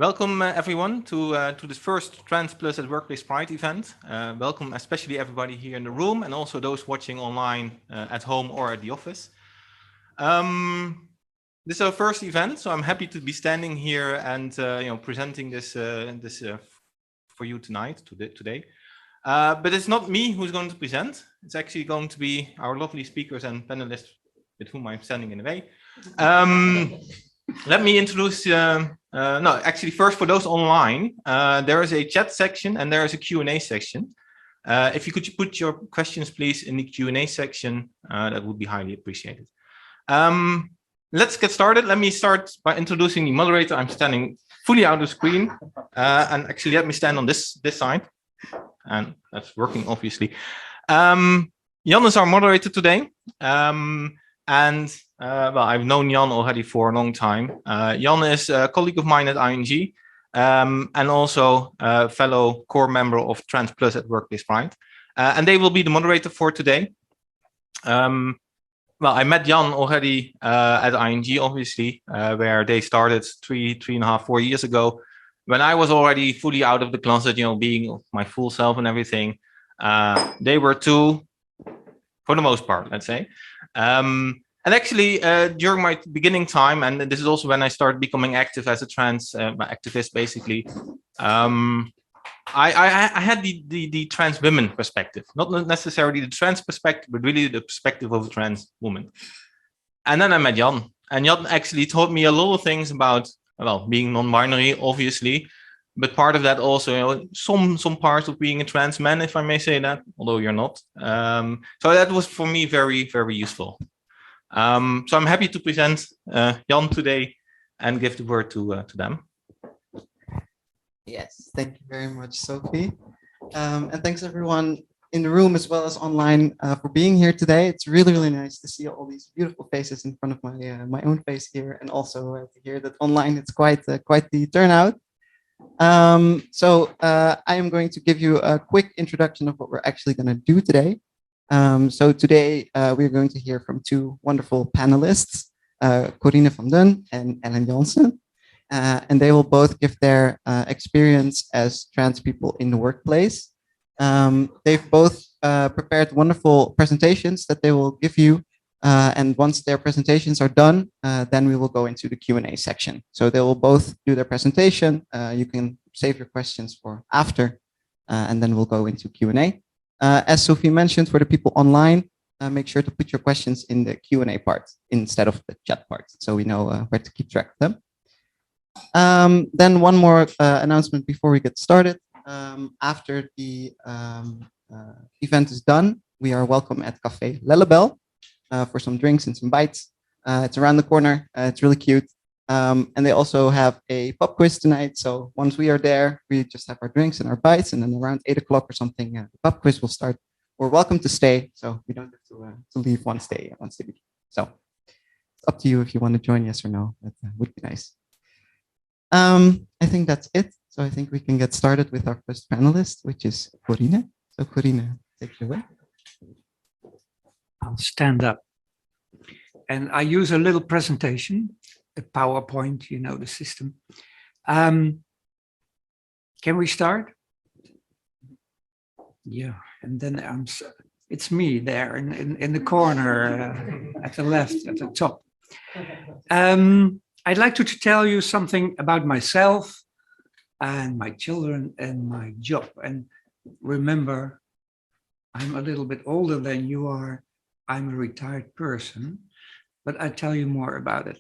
Welcome everyone to this first Trans Plus at Workplace Pride event. Welcome especially everybody here in the room and also those watching online at home or at the office. This is our first event, so I'm happy to be standing here and presenting this for you tonight, today. But it's not me who's going to present. It's actually going to be our lovely speakers and panelists with whom I'm standing in the way. Let me introduce, actually first for those online, there is a chat section and there is a Q&A section. If you could put your questions please in the Q&A section, that would be highly appreciated. Let's get started. Let me start by introducing the moderator. I'm standing fully out of screen and actually let me stand on this side and that's working obviously. Jan is our moderator today. Well, I've known Jan already for a long time. Jan is a colleague of mine at ING and also a fellow core member of Trans Plus at Workplace Pride. And they will be the moderator for today. Well, I met Jan already at ING, obviously, where they started 3.5, 4 years ago, when I was already fully out of the closet, being my full self and everything. They were two, for the most part, let's say. And actually, during my beginning time, and this is also when I started becoming active as a trans activist, basically, I had the trans women perspective, not necessarily the trans perspective, but really the perspective of a trans woman. And then I met Jan, and Jan actually taught me a lot of things about, well, being non-binary, obviously, but part of that also, some parts of being a trans man, if I may say that, although you're not. So that was for me very, very useful. So I'm happy to present Jan today and give the word to them. Yes, thank you very much, Sophie. And thanks everyone in the room as well as online for being here today. It's really, really nice to see all these beautiful faces in front of my own face here, and also to hear that online it's quite the turnout. So I am going to give you a quick introduction of what we're actually going to do today. So today we're going to hear from two wonderful panelists, Corine van Dun and Ellen Jansen, and they will both give their experience as trans people in the workplace. They've both prepared wonderful presentations that they will give you, and once their presentations are done, then we will go into the Q&A section. So they will both do their presentation. You can save your questions for after, and then we'll go into Q&A. As Sophie mentioned, for the people online, make sure to put your questions in the Q&A part instead of the chat part, so we know where to keep track of them. Then one more announcement before we get started. After the event is done, we are welcome at Café Lellebel for some drinks and some bites. It's around the corner. It's really cute. And they also have a pub quiz tonight. So once we are there, we just have our drinks and our bites, and then around 8 o'clock or something, the pub quiz will start. We're welcome to stay, so we don't have to leave once they begin. So it's up to you if you want to join, yes or no. That would be nice. I think that's it. So I think we can get started with our first panelist, which is Corine. So Corine, take it away. I'll stand up. And I use a little presentation. A PowerPoint, you know the system. Can we start? Yeah, and then it's me there in the corner at the left, at the top. I'd like to tell you something about myself and my children and my job. And remember, I'm a little bit older than you are. I'm a retired person, but I'll tell you more about it.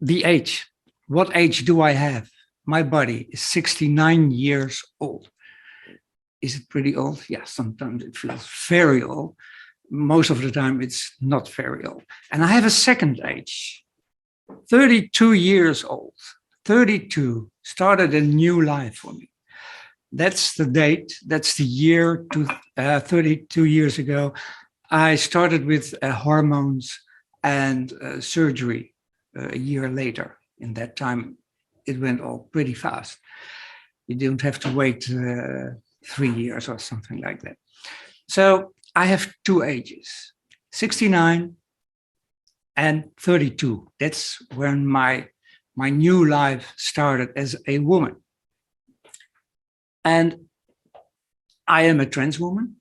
The age. What age do I have? My body is 69 years old. Is it pretty old? Yeah, sometimes it feels very old. Most of the time it's not very old. And I have a second age. 32 years old. 32 started a new life for me. That's the date. That's the year 32 years ago. I started with hormones and surgery a year later. In that time, it went all pretty fast. You don't have to wait 3 years or something like that. So I have two ages, 69 and 32. That's when my new life started as a woman. And I am a trans woman.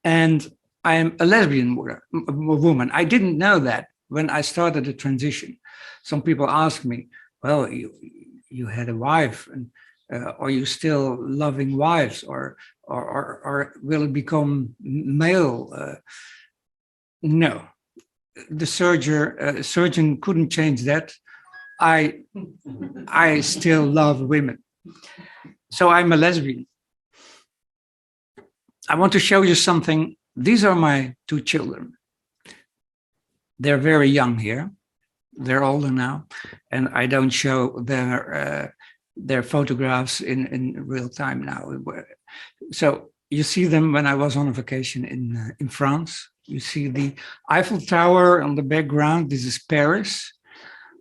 And I am a lesbian woman. I didn't know that when I started the transition. Some people ask me, well, you had a wife, and are you still loving wives, or will it become male? No, the surgeon couldn't change that. I still love women. So I'm a lesbian. I want to show you something. These are my two children. They're very young here. They're older now, and I don't show their photographs in real time now. So you see them when I was on a vacation in France. You see the Eiffel Tower on the background. This is Paris.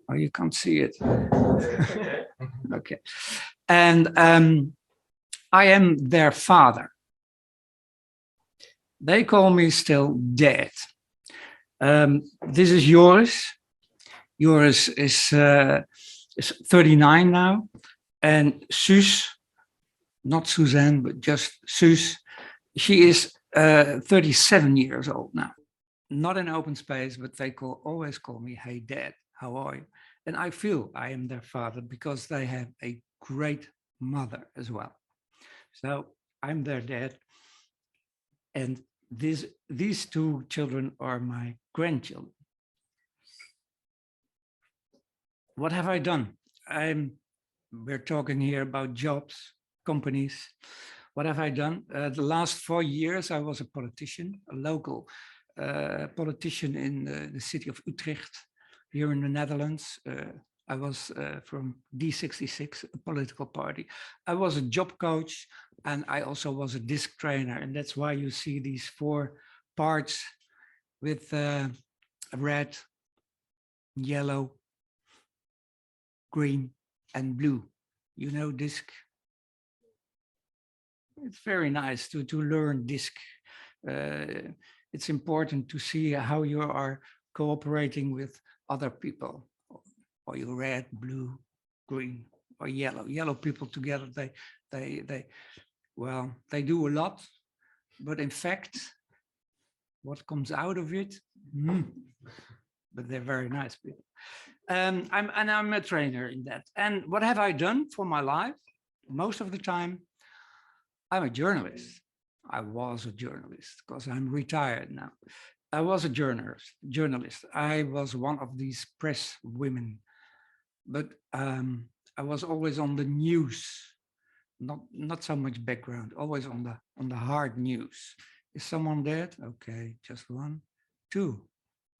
Oh, you can't see it. Okay. And I am their father. They call me still Dad. This is Joris. Joris is 39 now. And Suus, not Suzanne, but just Suus, she is 37 years old now. Not in open space, but they always call me, hey, Dad, how are you? And I feel I am their father because they have a great mother as well. So I'm their dad. And these two children are my grandchildren. What have I done? We're talking here about jobs, companies. What have I done? The last 4 years, I was a politician, a local politician in the city of Utrecht, here in the Netherlands. I was from D66, a political party. I was a job coach, and I also was a disc trainer. And that's why you see these 4 parts with red, yellow, green, and blue. You know disc? It's very nice to learn disc. It's important to see how you are cooperating with other people. Are you red, blue, green, or yellow? Yellow people together, they do a lot, but in fact, what comes out of it, but they're very nice people. I'm a trainer in that. And what have I done for my life? Most of the time, I'm a journalist. I was a journalist because I'm retired now. I was a journalist. I was one of these press women, but I was always on the news, not so much background, always on the hard news. Is someone dead? Okay, just 1, 2.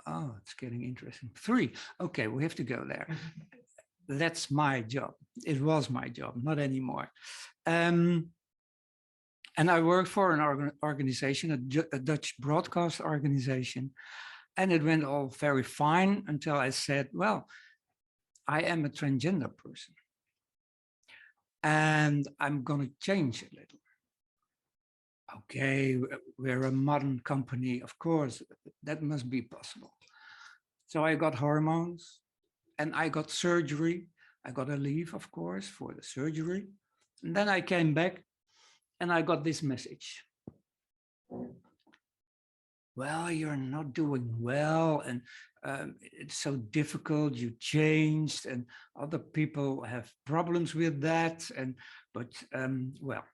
Oh, it's getting interesting. 3. Okay, we have to go there. That's my job. It was my job, not anymore. And I worked for an organization, a Dutch broadcast organization, and it went all very fine until I said, well, I am a transgender person, and I'm going to change a little. Okay, we're a modern company, of course, that must be possible. So I got hormones, and I got surgery. I got a leave, of course, for the surgery. And then I came back, and I got this message. Well, you're not doing well, and it's so difficult. You changed, and other people have problems with that. But well,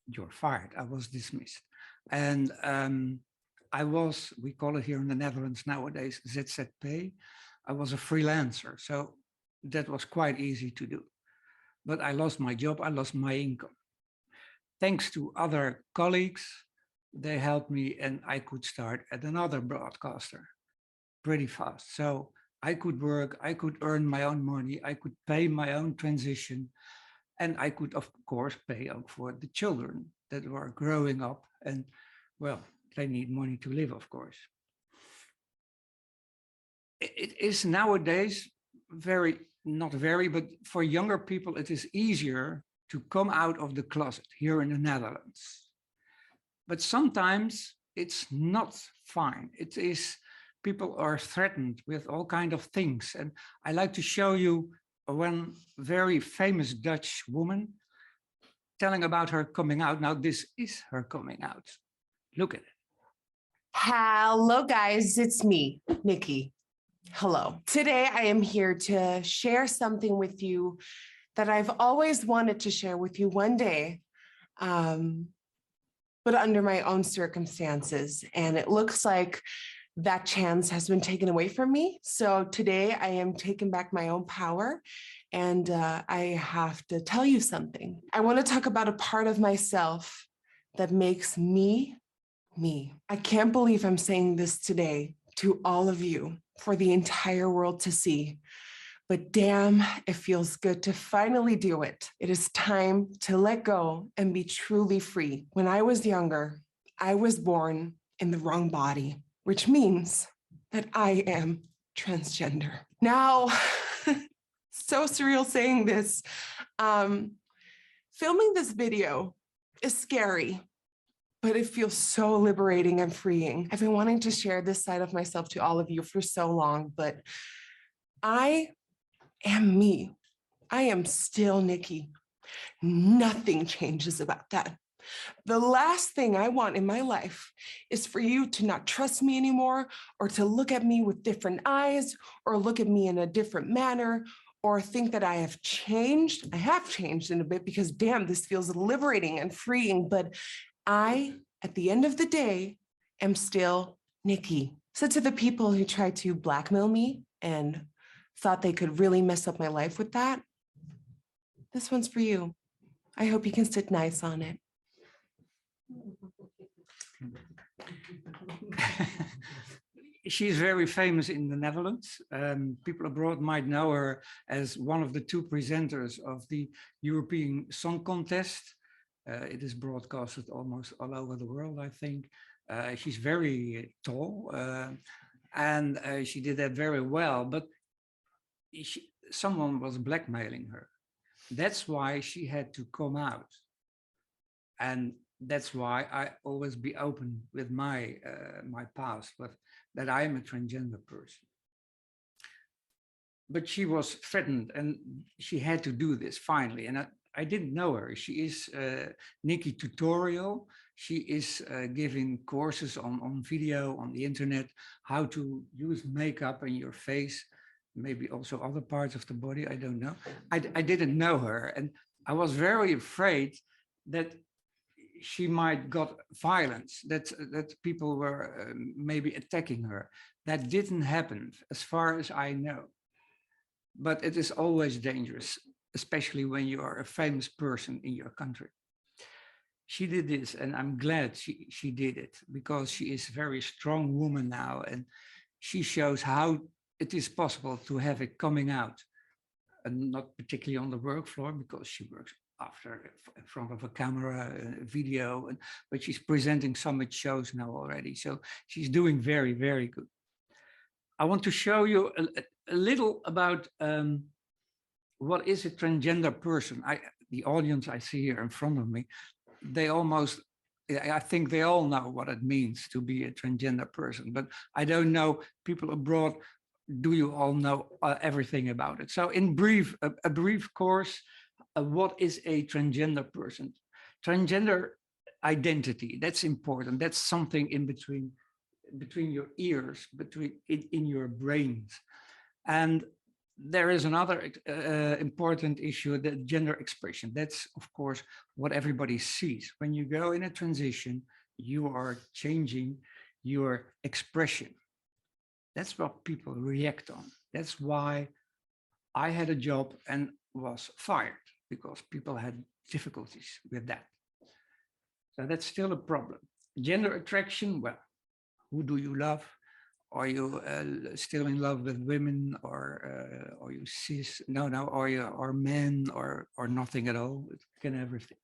you're fired. I was dismissed, and we call it here in the Netherlands nowadays ZZP. I was a freelancer, so that was quite easy to do. But I lost my job. I lost my income. Thanks to other colleagues, they helped me, and I could start at another broadcaster pretty fast. So I could work, I could earn my own money, I could pay my own transition, and I could, of course, pay out for the children that were growing up, and well, they need money to live, of course. It is nowadays not very, but for younger people, it is easier to come out of the closet here in the Netherlands. But sometimes it's not fine. It is people are threatened with all kind of things. And I like to show you one very famous Dutch woman telling about her coming out. Now, this is her coming out. Look at it. Hello, guys. It's me, Nikki. Hello. Today, I am here to share something with you that I've always wanted to share with you one day, but under my own circumstances. And it looks like that chance has been taken away from me. So today, I am taking back my own power. And I have to tell you something. I want to talk about a part of myself that makes me, me. I can't believe I'm saying this today to all of you for the entire world to see, but damn, it feels good to finally do it. It is time to let go and be truly free. When I was younger, I was born in the wrong body, which means that I am transgender. Now, so surreal saying this. Filming this video is scary, but it feels so liberating and freeing. I've been wanting to share this side of myself to all of you for so long, but I am me. I am still Nikki. Nothing changes about that. The last thing I want in my life is for you to not trust me anymore, or to look at me with different eyes, or look at me in a different manner, or think that I have changed. I have changed in a bit because damn, this feels liberating and freeing, but I, at the end of the day, am still Nikki. So to the people who tried to blackmail me and thought they could really mess up my life with that, this one's for you. I hope you can sit nice on it. She's very famous in the Netherlands. People abroad might know her as one of the two presenters of the European Song Contest. It is broadcasted almost all over the world, I think. She's very tall, and she did that very well, but someone was blackmailing her. That's why she had to come out. And that's why I always be open with my my past, but that I am a transgender person. But she was threatened and she had to do this finally. And I didn't know her. She is Nikki Tutorial. She is giving courses on video, on the internet, how to use makeup in your face, maybe also other parts of the body, I don't know. I didn't know her, and I was very afraid that she might got violence, that people were maybe attacking her. That didn't happen as far as I know. But it is always dangerous, especially when you are a famous person in your country. She did this, and I'm glad she did it, because she is a very strong woman now, and she shows how it is possible to have it coming out, and not particularly on the work floor, because she works after in front of a camera, video, but she's presenting summit shows now already. So she's doing very, very good. I want to show you a little about what is a transgender person. The audience I see here in front of me, I think they all know what it means to be a transgender person, but I don't know, people abroad, do you all know everything about it? So in brief, a brief course, what is a transgender person? Transgender identity, that's important. That's something in between your ears, in your brains. And there is another important issue, the gender expression. That's, of course, what everybody sees. When you go in a transition, you are changing your expression. That's what people react on. That's why I had a job and was fired, because people had difficulties with that. So that's still a problem. Gender attraction, well, who do you love? Are you still in love with women, or are you cis? No, are you men, or nothing at all? It can everything.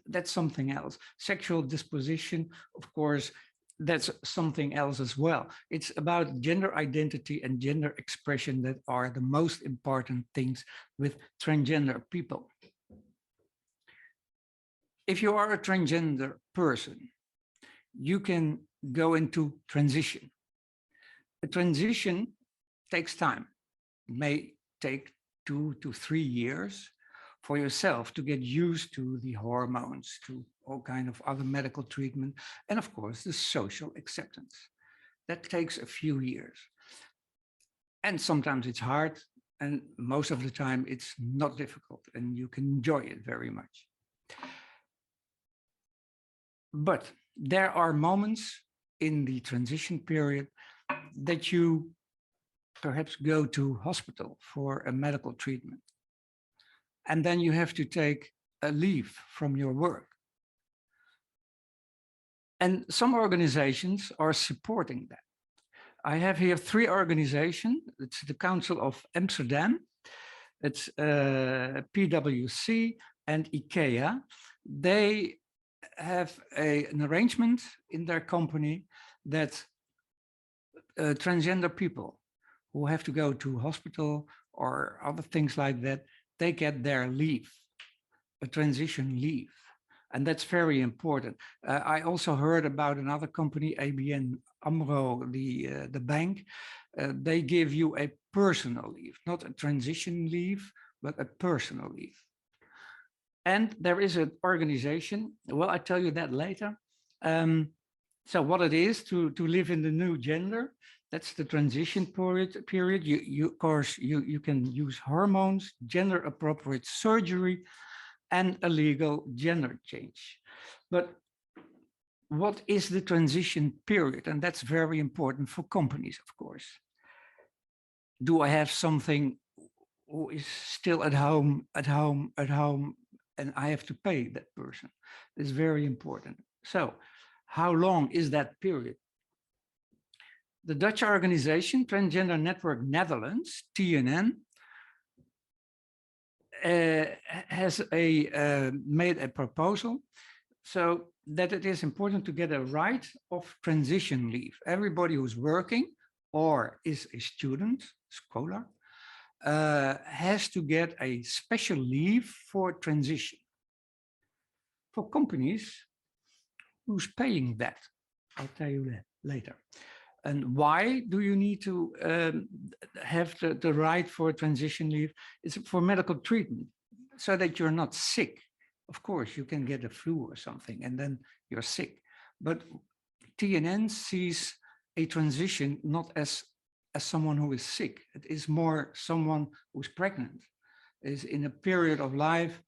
That's something else. Sexual disposition, of course, that's something else as well. It's about gender identity and gender expression that are the most important things with transgender people. If you are a transgender person, you can go into transition. A transition takes time. It may take 2 to 3 years for yourself to get used to the hormones, to all kind of other medical treatment, and of course, the social acceptance. That takes a few years. And sometimes it's hard, and most of the time it's not difficult, and you can enjoy it very much. But there are moments in the transition period that you perhaps go to hospital for a medical treatment. And then you have to take a leave from your work. And some organizations are supporting that. I have here 3 organizations. It's the Council of Amsterdam, it's PwC and IKEA. They have an arrangement in their company that transgender people who have to go to hospital or other things like that, they get their leave, a transition leave. And that's very important. I also heard about another company, ABN AMRO, the bank. They give you a personal leave, not a transition leave, but a personal leave. And there is an organization, well, I'll tell you that later. So what it is to live in the new gender, that's the transition period. You of course, you can use hormones, gender appropriate surgery, and a legal gender change. But what is the transition period? And that's very important for companies, of course. Do I have something who is still at home, and I have to pay that person? It's very important. So how long is that period? The Dutch organization, Transgender Netwerk Netherlands, TNN, has made a proposal so that it is important to get a right of transition leave. Everybody who's working or is a student, scholar, has to get a special leave for transition. For companies, who's paying that? I'll tell you that later. And why do you need to have the right for transition leave? It's for medical treatment, so that you're not sick. Of course, you can get a flu or something, and then you're sick. But TNN sees a transition not as someone who is sick. It is more someone who's pregnant, is in a period of life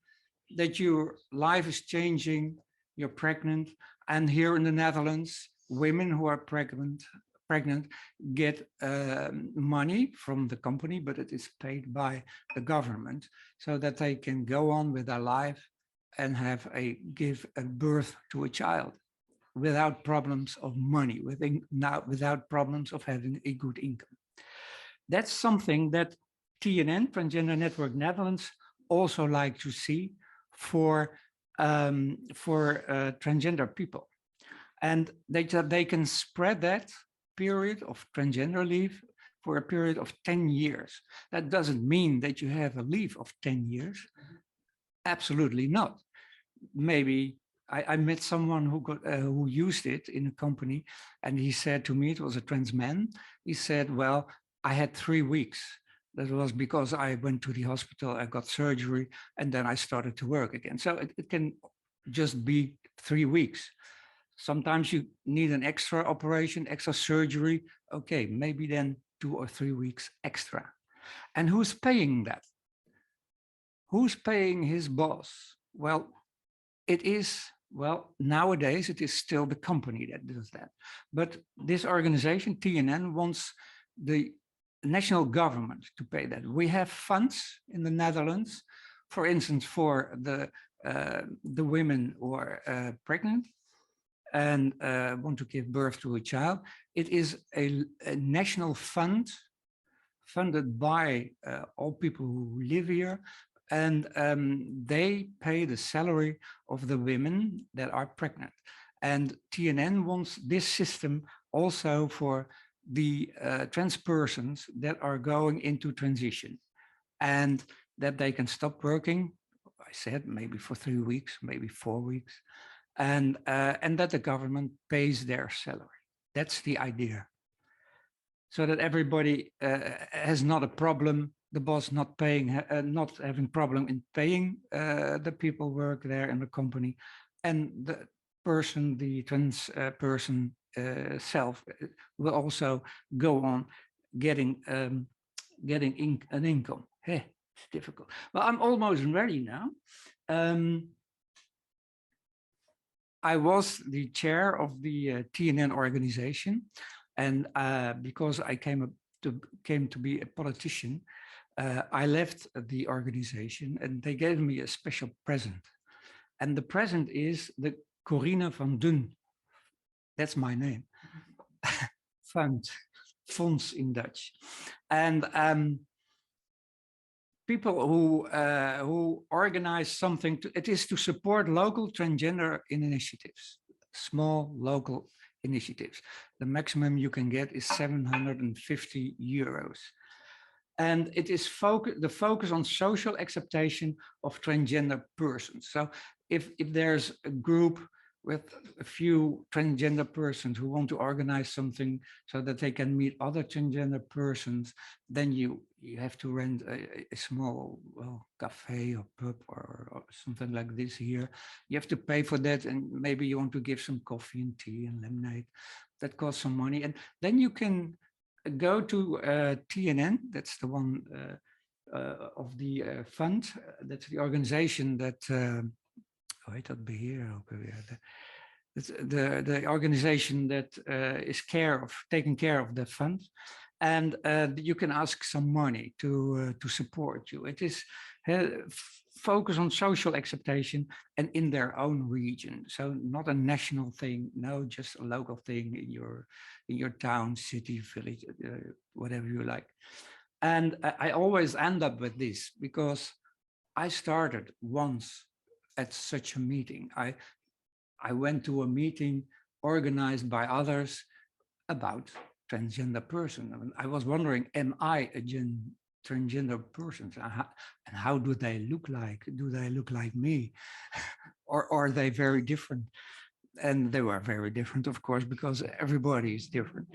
that your life is changing, you're pregnant. And here in the Netherlands, women who are pregnant get money from the company, but it is paid by the government so that they can go on with their life and give a birth to a child without problems of money, without problems of having a good income. That's something that TNN, Transgender Network Netherlands, also like to see for transgender people. And they can spread that period of transgender leave for a period of 10 years. That doesn't mean that you have a leave of 10 years. Absolutely not. Maybe I met someone who used it in a company, and he said to me, it was a trans man, he said, well, I had 3 weeks. That was because I went to the hospital, I got surgery, and then I started to work again. So it can just be 3 weeks. Sometimes you need an extra operation, extra surgery. Okay, maybe then 2 or 3 weeks extra. And who's paying that? Who's paying his boss? Well, nowadays it is still the company that does that. But this organization, TNN, wants the national government to pay that. We have funds in the Netherlands, for instance, for the women who are pregnant and want to give birth to a child. It is a national fund funded by all people who live here, and they pay the salary of the women that are pregnant. And TNN wants this system also for the trans persons that are going into transition, and that they can stop working, I said, maybe for 3 weeks, maybe 4 weeks, and that the government pays their salary. That's the idea. so that everybody has not a problem. The boss not paying, not having problem in paying the people work there in the company, and the person, the trans person self will also go on getting an income. Hey, it's difficult. Well, I'm almost ready now. I was the chair of the TNN organization, and because I came to be a politician, I left the organization, and they gave me a special present. And the present is the Corine van Dun. That's my name. Fund, fonds in Dutch. And people who organize something, it is to support local transgender initiatives, small local initiatives. The maximum you can get is 750 euros. And it is the focus on social acceptation of transgender persons. So if there's a group with a few transgender persons who want to organize something so that they can meet other transgender persons, then you have to rent a small, well, cafe or pub or something like this here. You have to pay for that, and maybe you want to give some coffee and tea and lemonade. That costs some money. And then you can go to TNN, that's the one of the fund, that's the organization that, the organization that is taking care of the fund, and you can ask some money to support you. It is focus on social acceptation and in their own region. So not a national thing, no, just a local thing in your town, city, village, whatever you like. And I always end up with this because I started once at such a meeting. I went to a meeting organized by others about transgender person. And I was wondering, am I a transgender person? And how do they look like? Do they look like me? Or are they very different? And they were very different, of course, because everybody is different.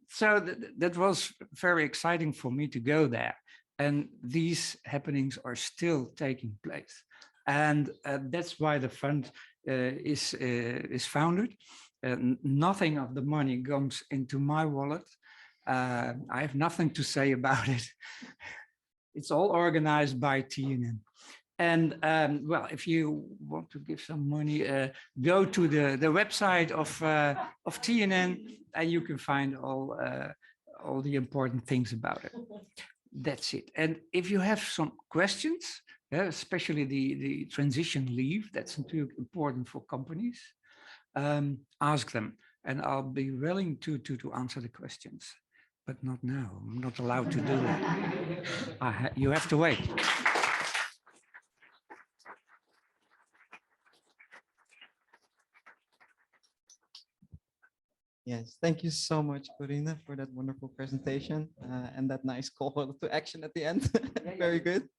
So that was very exciting for me to go there. And these happenings are still taking place. And that's why the fund is founded. Nothing of the money comes into my wallet. I have nothing to say about it. It's all organized by TNN. And well, if you want to give some money, go to the website of TNN, and you can find all the important things about it. That's it. And if you have some questions, especially the transition leave, that's important for companies, ask them, and I'll be willing to answer the questions. But not now. I'm not allowed to do that. You have to wait. Yes, thank you so much, Corine, for that wonderful presentation and that nice call to action at the end. Very good.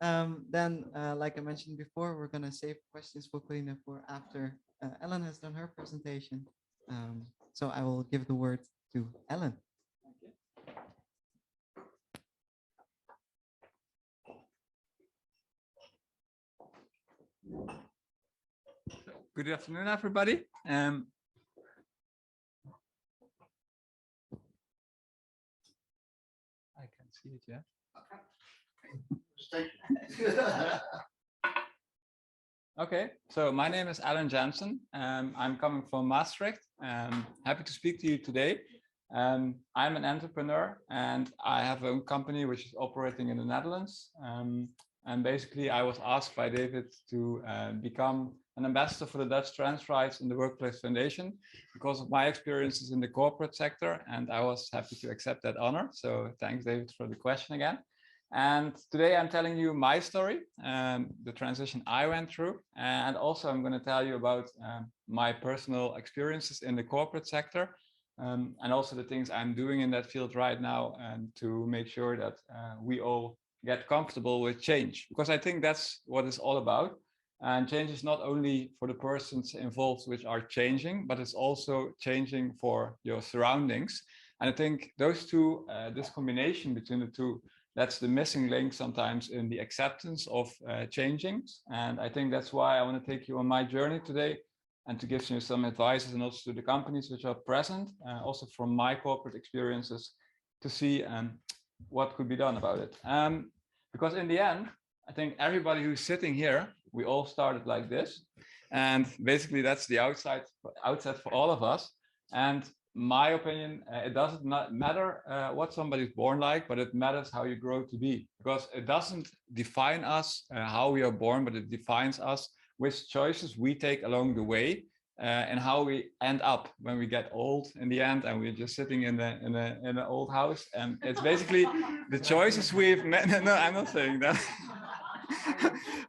Then, like I mentioned before, we're going to save questions for Corine for after Ellen has done her presentation. So I will give the word to Ellen. Good afternoon, everybody. I can see it, yeah. Okay, so my name is Ellen Jansen. I'm coming from Maastricht. Happy to speak to you today. I'm an entrepreneur and I have a company which is operating in the Netherlands. And basically I was asked by David to become an ambassador for the Dutch Trans Rights in the Workplace Foundation because of my experiences in the corporate sector, and I was happy to accept that honor. So thanks, David, for the question again. And today I'm telling you my story, the transition I went through, and also I'm going to tell you about my personal experiences in the corporate sector, and also the things I'm doing in that field right now, and to make sure that we all get comfortable with change, because I think that's what it's all about. And change is not only for the persons involved which are changing, but it's also changing for your surroundings. And I think those two, this combination between the two, that's the missing link sometimes in the acceptance of changing. And I think that's why I want to take you on my journey today and to give you some advice, and also to the companies which are present, also from my corporate experiences, to see what could be done about it. Because in the end, I think everybody who's sitting here, we all started like this. And basically that's the outset for all of us. And my opinion, it doesn't matter what somebody's born like, but it matters how you grow to be, because it doesn't define us how we are born, but it defines us which choices we take along the way, and how we end up when we get old in the end, and we're just sitting in an old house. And it's basically the choices we've made. No, I'm not saying that.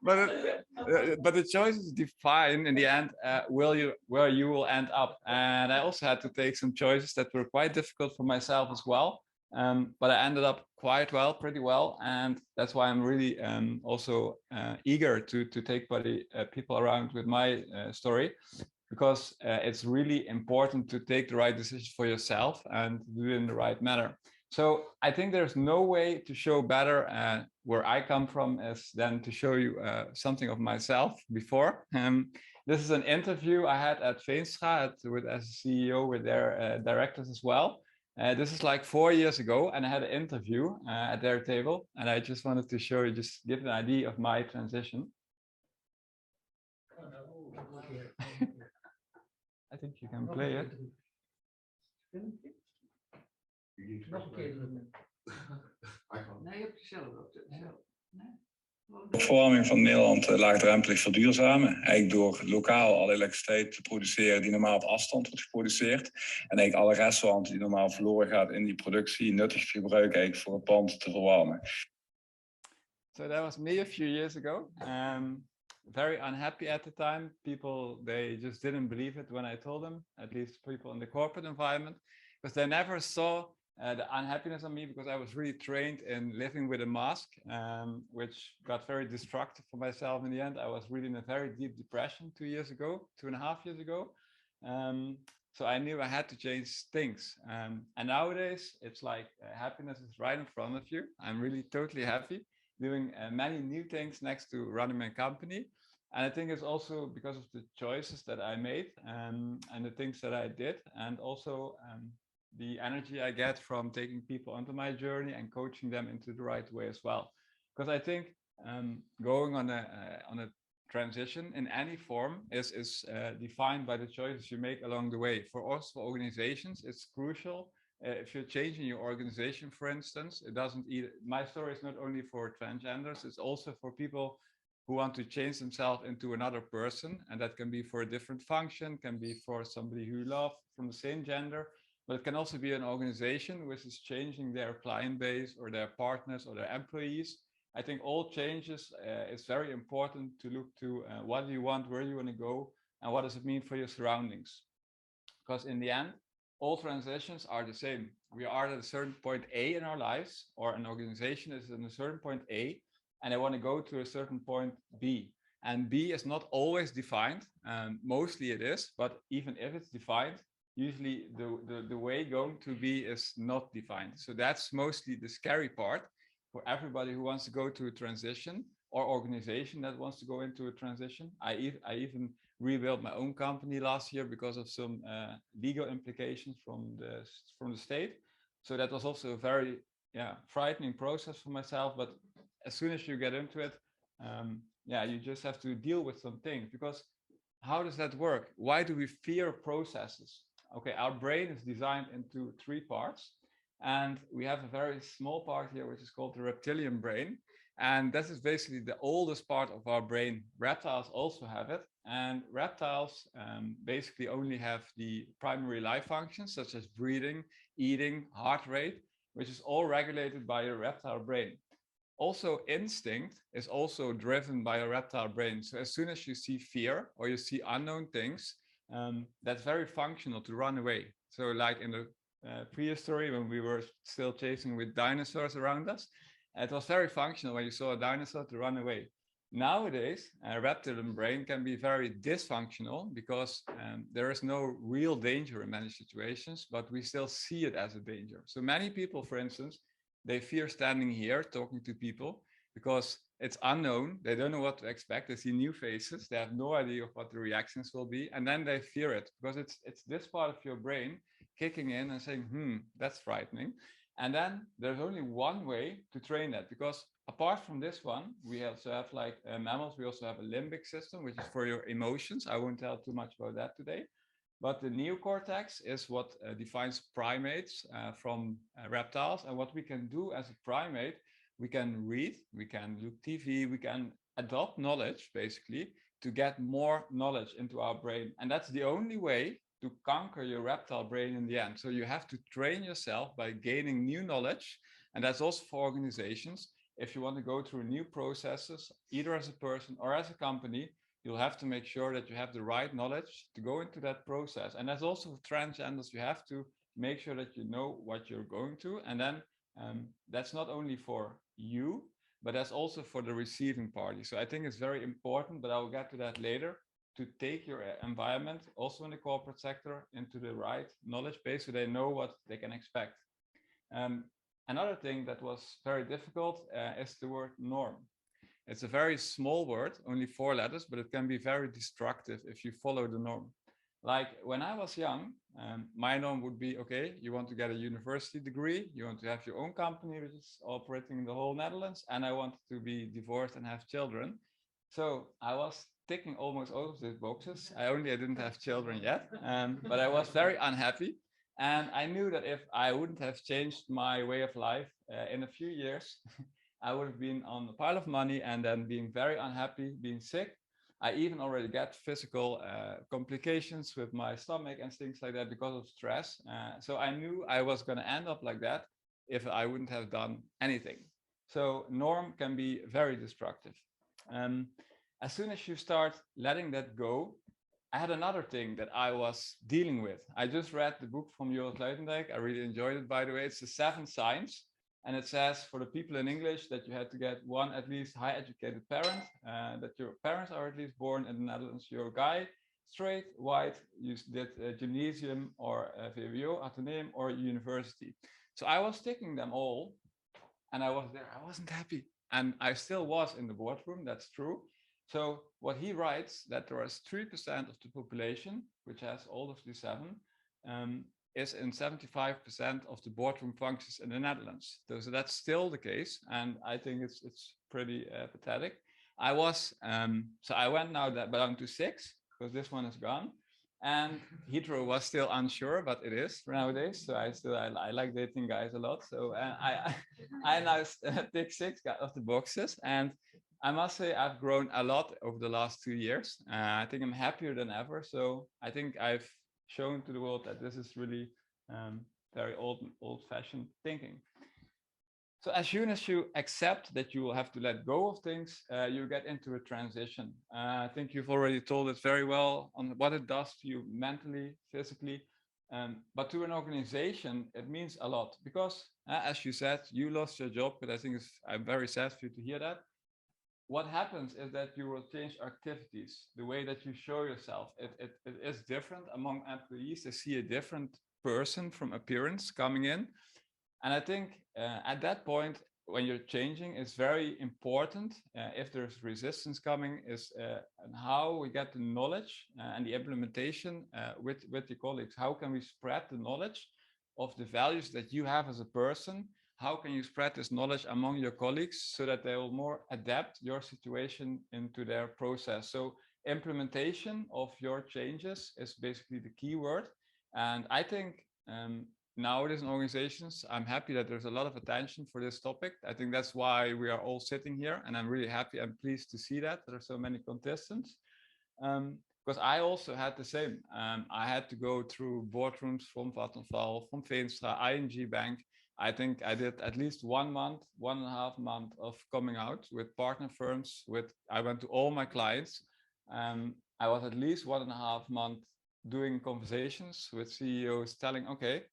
but the choices define in the end where you will end up. And I also had to take some choices that were quite difficult for myself as well. But I ended up pretty well, and that's why I'm really also eager to take people around with my story, because it's really important to take the right decision for yourself and do it in the right manner. So I think there's no way to show better where I come from than to show you something of myself before. This is an interview I had at Veenstra as a CEO with their directors as well. This is like 4 years ago, and I had an interview at their table, and I just wanted to show you, just give an idea of my transition. I think you can play it. Opwarming van Nederland laagdrempelig verduurzamen. Eigenlijk door lokaal alle elektriciteit te produceren die normaal op afstand wordt geproduceerd. En eigenlijk alle restwarmte die normaal verloren gaat in die productie nuttig te gebruiken eigenlijk voor het pand te verwarmen. So that was me a few years ago. Very unhappy at the time. People, they just didn't believe it when I told them, at least people in the corporate environment, because they never saw the unhappiness on me, because I was really trained in living with a mask, which got very destructive for myself in the end. I was really in a very deep depression 2.5 years ago. So I knew I had to change things. And nowadays it's like happiness is right in front of you. I'm really totally happy doing many new things next to running my company. And I think it's also because of the choices that I made and the things that I did, and also the energy I get from taking people onto my journey and coaching them into the right way as well. Because I think going on a transition in any form is defined by the choices you make along the way. For us, for organizations, it's crucial. If you're changing your organization, for instance, it doesn't either. My story is not only for transgenders, it's also for people who want to change themselves into another person. And that can be for a different function, can be for somebody who you love from the same gender, but it can also be an organization which is changing their client base or their partners or their employees. I think all changes, it's very important to look to what do you want, where you want to go, and what does it mean for your surroundings. Because in the end, all transitions are the same. We are at a certain point A in our lives, or an organization is at a certain point A, and they want to go to a certain point B. And B is not always defined, mostly it is, but even if it's defined, usually the way going to B is not defined. So that's mostly the scary part for everybody who wants to go to a transition, or organization that wants to go into a transition. I even rebuilt my own company last year because of some legal implications from the state. So that was also a very frightening process for myself. But as soon as you get into it, you just have to deal with some things. Because how does that work? Why do we fear processes? Okay, our brain is designed into 3 parts, and we have a very small part here which is called the reptilian brain, and this is basically the oldest part of our brain. Reptiles also have it, and reptiles basically only have the primary life functions such as breathing, eating, heart rate, which is all regulated by a reptile brain. Also, instinct is also driven by a reptile brain. So as soon as you see fear or you see unknown things, that's very functional to run away. So like in the prehistory, when we were still chasing with dinosaurs around us, it was very functional when you saw a dinosaur to run away. Nowadays, reptilian brain can be very dysfunctional because there is no real danger in many situations, but we still see it as a danger. So many people, for instance, they fear standing here talking to people because it's unknown. They don't know what to expect. They see new faces. They have no idea of what the reactions will be. And then they fear it because it's this part of your brain kicking in and saying, that's frightening. And then there's only one way to train that, because apart from this one, we also have like mammals. We also have a limbic system, which is for your emotions. I won't tell too much about that today. But the neocortex is what defines primates from reptiles. And what we can do as a primate, we can read, we can look TV, we can adopt knowledge, basically, to get more knowledge into our brain. And that's the only way to conquer your reptile brain in the end. So you have to train yourself by gaining new knowledge. And that's also for organizations. If you want to go through new processes, either as a person or as a company, you'll have to make sure that you have the right knowledge to go into that process. And that's also for transgenders. You have to make sure that you know what you're going to. And then that's not only for you, but that's also for the receiving party. So I think it's very important, but I'll get to that later, to take your environment, also in the corporate sector, into the right knowledge base so they know what they can expect. Another thing that was very difficult is the word norm. It's a very small word, only 4 letters, but it can be very destructive if you follow the norm. Like when I was young, my norm would be, okay, you want to get a university degree, you want to have your own company, which is operating in the whole Netherlands, and I wanted to be divorced and have children. So I was ticking almost all of these boxes. I didn't have children yet, but I was very unhappy. And I knew that if I wouldn't have changed my way of life in a few years, I would have been on a pile of money and then being very unhappy, being sick. I even already get physical complications with my stomach and things like that because of stress. So I knew I was going to end up like that if I wouldn't have done anything. So norm can be very destructive. As soon as you start letting that go, I had another thing that I was dealing with. I just read the book from Joris Luijendijk. I really enjoyed it, by the way. It's the 7 Signs. And it says for the people in English that you had to get one at least high educated parent, that your parents are at least born in the Netherlands, you're a guy, straight, white, you did a gymnasium or a VWO, Atheneum or university. So I was ticking them all and I was there. I wasn't happy. And I still was in the boardroom, that's true. So what he writes, that there is 3% of the population, which has all of the 7, is in 75% of the boardroom functions in the Netherlands. So that's still the case. And I think it's pretty pathetic. I was, so I went now down to 6, because this one is gone. And hetero was still unsure, but it is nowadays. So I like dating guys a lot. So I now tick 6 of the boxes. And I must say I've grown a lot over the last 2 years. I think I'm happier than ever. So I think I've shown to the world that this is really very old-fashioned thinking. So as soon as you accept that you will have to let go of things, you get into a transition. I think you've already told it very well on what it does to you mentally, physically, but to an organization, it means a lot because, as you said, you lost your job, but I think I'm very sad for you to hear that. What happens is that you will change activities, the way that you show yourself. It is different among employees. They see a different person from appearance coming in. And I think at that point, when you're changing, it's very important, if there's resistance coming, is and how we get the knowledge and the implementation with your colleagues. How can we spread the knowledge of the values that you have as a person? How can you spread this knowledge among your colleagues so that they will more adapt your situation into their process? So implementation of your changes is basically the key word. And I think nowadays in organizations, I'm happy that there's a lot of attention for this topic. I think that's why we are all sitting here, and I'm really happy and pleased to see that there are so many contestants. Because I also had the same. I had to go through boardrooms from Vattenfall, from Veenstra, ING Bank. I think I did at least 1 month, 1.5 months of coming out with partner firms. I went to all my clients. I was at least 1.5 months doing conversations with CEOs telling, okay,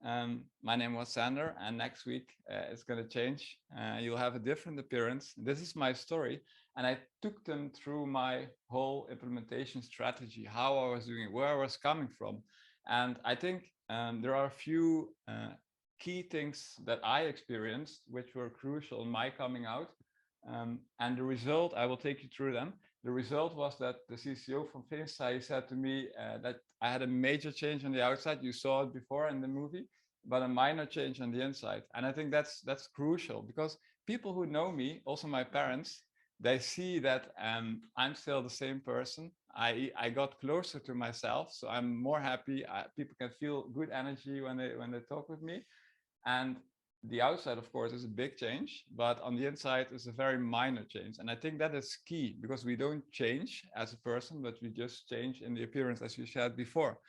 My name was Sander, and next week it's going to change. You'll have a different appearance. This is my story, and I took them through my whole implementation strategy, how I was doing it, where I was coming from. And I think there are a few key things that I experienced, which were crucial in my coming out. And the result, I will take you through them. The result was that the CCO from Finsta, he said to me that I had a major change on the outside. You saw it before in the movie, but a minor change on the inside. And I think that's crucial, because people who know me, also my parents, they see that I'm still the same person. I got closer to myself, so I'm more happy. People can feel good energy when they talk with me. And the outside, of course, is a big change, but on the inside is a very minor change. And I think that is key, because we don't change as a person, but we just change in the appearance, as you said before.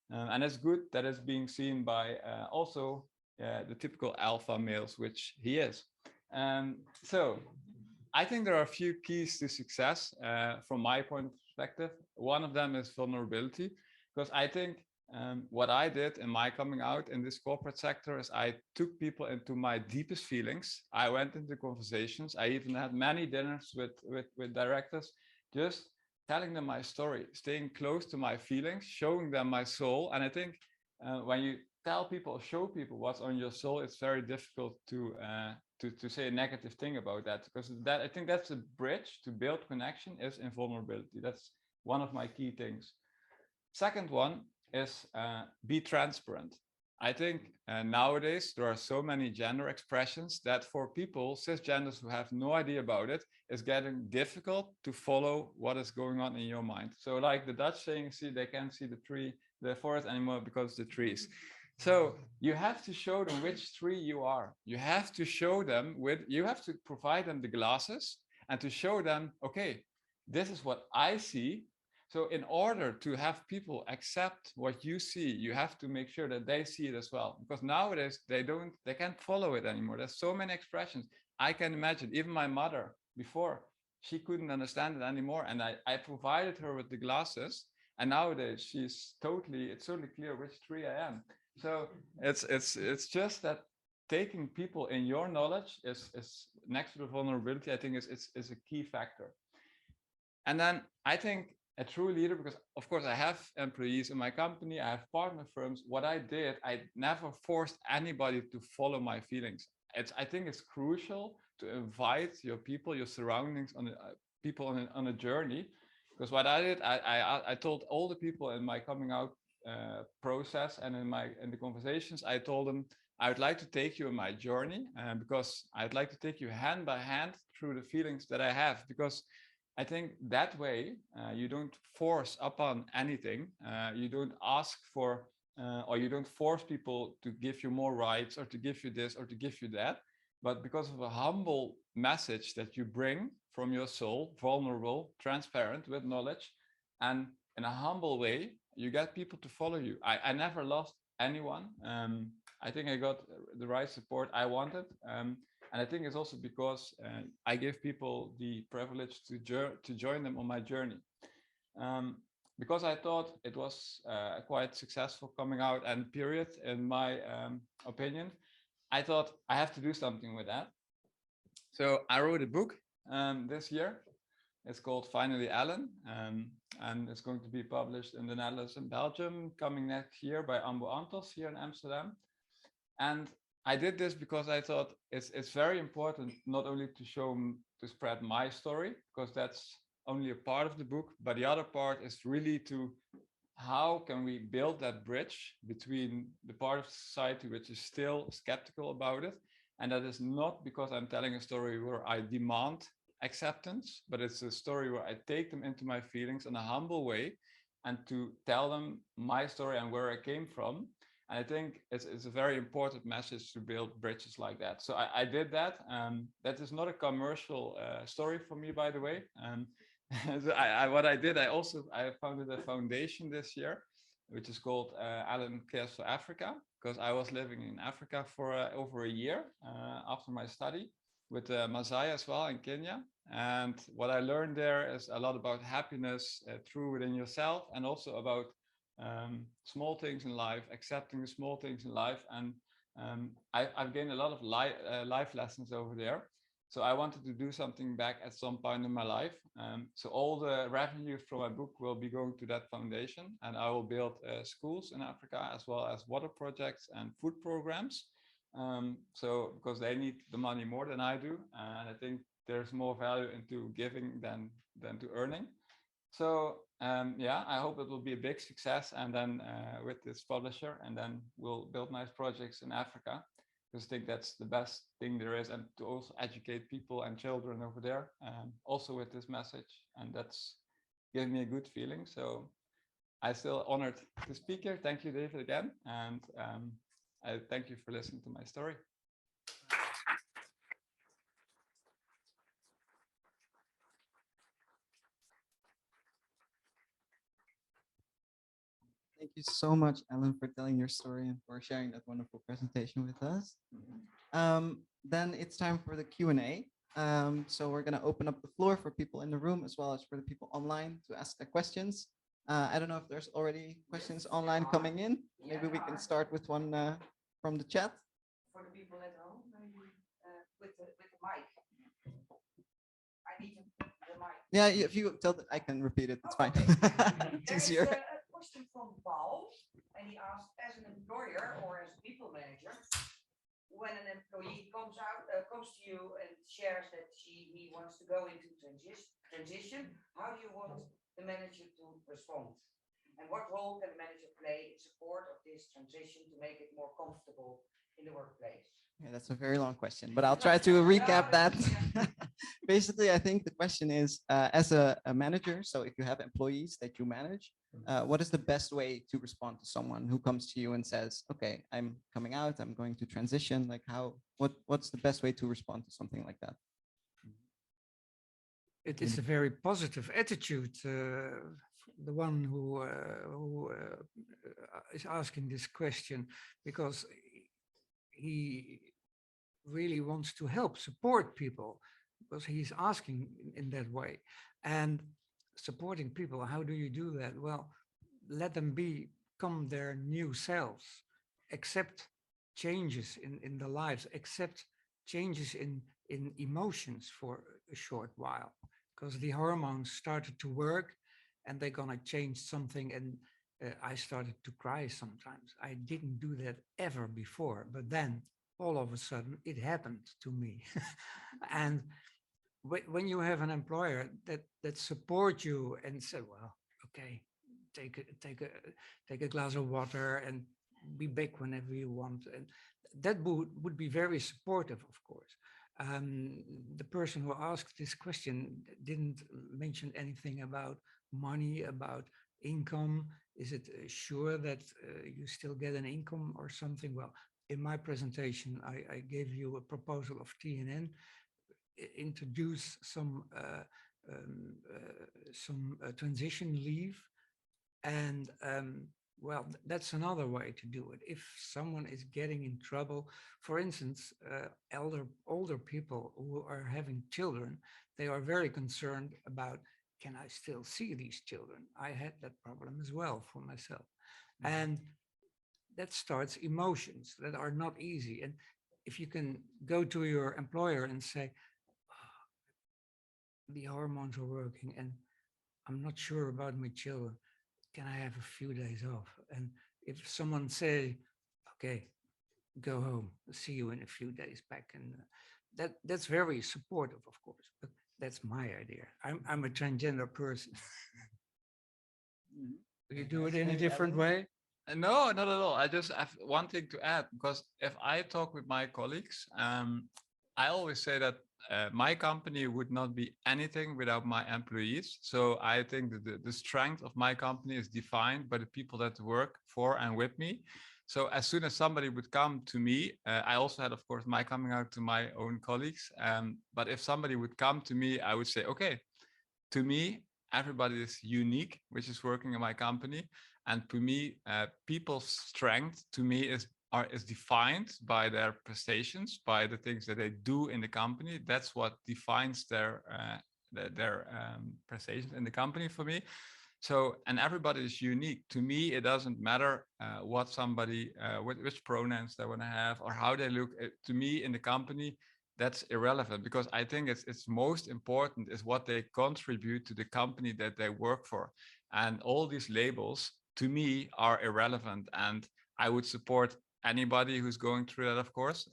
And it's good that it's being seen by also the typical alpha males, which he is. So I think there are a few keys to success from my point of perspective. One of them is vulnerability, because I think what I did in my coming out in this corporate sector is I took people into my deepest feelings. I went into conversations. I even had many dinners with directors, just telling them my story, staying close to my feelings, showing them my soul. And I think when you tell people, show people what's on your soul, it's very difficult to say a negative thing about that, because that, I think that's a bridge to build connection is in vulnerability. That's one of my key things. Second one is be transparent. I think nowadays there are so many gender expressions that for people, cisgenders who have no idea about it, it's getting difficult to follow what is going on in your mind. So like the Dutch saying, see, they can't see the forest anymore because of the trees. So you have to show them which tree you are. You have to show them you have to provide them the glasses and to show them, okay, this is what I see. So in order to have people accept what you see, you have to make sure that they see it as well. Because nowadays they can't follow it anymore. There's so many expressions. I can imagine even my mother before, she couldn't understand it anymore. And I provided her with the glasses. And nowadays it's totally clear which tree I am. So it's just that taking people in your knowledge is next to the vulnerability, I think is a key factor. And then I think a true leader, because of course I have employees in my company, I have partner firms. What I did, I never forced anybody to follow my feelings. I think it's crucial to invite your people, your surroundings, people on a journey. Because what I did, I told all the people in my coming out process and in the conversations, I told them I would like to take you on my journey, because I'd like to take you hand by hand through the feelings that I have, because I think that way you don't force upon anything. You don't ask for, or you don't force people to give you more rights or to give you this or to give you that. But because of a humble message that you bring from your soul, vulnerable, transparent, with knowledge, and in a humble way, you get people to follow you. I never lost anyone. I think I got the right support I wanted. And I think it's also because I give people the privilege to join them on my journey. Because I thought it was a quite successful coming out and period, in my opinion, I thought I have to do something with that. So I wrote a book this year. It's called Finally Ellen, and it's going to be published in the Netherlands and Belgium coming next year by Ambo Antos here in Amsterdam. And I did this because I thought it's very important not only to spread my story, because that's only a part of the book, but the other part is really how can we build that bridge between the part of society which is still skeptical about it. And that is not because I'm telling a story where I demand acceptance, but it's a story where I take them into my feelings in a humble way and to tell them my story and where I came from. And I think it's a very important message to build bridges like that. So I did that. That is not a commercial story for me, by the way. What I did, I founded a foundation this year, which is called Ellen Cares for Africa, because I was living in Africa for over a year after my study with Masai as well in Kenya. And what I learned there is a lot about happiness true within yourself, and also about small things in life, accepting the small things in life. And I've gained a lot of life lessons over there. So I wanted to do something back at some point in my life. So all the revenue from my book will be going to that foundation, and I will build schools in Africa, as well as water projects and food programs. So because they need the money more than I do, and I think there's more value into giving than to earning. So yeah, I hope it will be a big success, and then with this publisher, and then we'll build nice projects in Africa. Because I think that's the best thing there is, and to also educate people and children over there, also with this message, and that's giving me a good feeling. So I still honored to speak here. Thank you, David, again, and I thank you for listening to my story. Thank you so much, Ellen, for telling your story and for sharing that wonderful presentation with us. Then it's time for the Q&A. So we're going to open up the floor for people in the room as well as for the people online to ask their questions. I don't know if there's already questions online coming in. Maybe we can start with one from the chat. For the people at home, maybe with the mic. I need the mic. Yeah, if you tell that, I can repeat it. It's fine. It's easier. There's a question from Paul, and he asked, as an employer or as a people manager, when an employee comes to you and shares that he wants to go into transition, how do you want the manager to respond? And what role can the manager play in support of this transition to make it more comfortable in the workplace? Yeah, that's a very long question, but I'll try to recap that. Basically, I think the question is, as a manager, so if you have employees that you manage, what is the best way to respond to someone who comes to you and says, okay, I'm coming out, I'm going to transition, like what's the best way to respond to something like that? It is a very positive attitude. The one who is asking this question, because he really wants to help support people, because he's asking in that way. And supporting people, how do you do that? Well, let them become their new selves, accept changes in their lives, accept changes in emotions for a short while, because the hormones started to work and they're gonna change something. And I started to cry sometimes. I didn't do that ever before, but then all of a sudden it happened to me. And when you have an employer that supports you and say, well, okay, take a glass of water and be back whenever you want, and that would be very supportive, of course. The person who asked this question didn't mention anything about money, about income. Is it sure that you still get an income or something? Well, in my presentation, I gave you a proposal of TNN, introduce some transition leave, and well, that's another way to do it. If someone is getting in trouble, for instance, older people who are having children, they are very concerned about, can I still see these children? I had that problem as well for myself. And that starts emotions that are not easy. And if you can go to your employer and say, oh, the hormones are working and I'm not sure about my children, can I have a few days off? And if someone say, okay, go home, see you in a few days back, and that's very supportive, of course, but that's my idea. I'm a transgender person. Do you do it in a different way? No, not at all. I just have one thing to add, because if I talk with my colleagues, I always say that my company would not be anything without my employees. So I think that the strength of my company is defined by the people that work for and with me. So as soon as somebody would come to me, I also had, of course, my coming out to my own colleagues. But if somebody would come to me, I would say, okay, to me, everybody is unique, which is working in my company. And to me, people's strength to me is defined by their prestations, by the things that they do in the company. That's what defines their prestations in the company for me. So, and everybody is unique. To me, it doesn't matter what somebody, which pronouns they want to have or how they look. To me, in the company, that's irrelevant, because I think it's most important is what they contribute to the company that they work for. And all these labels, to me, are irrelevant. And I would support anybody who's going through that, of course.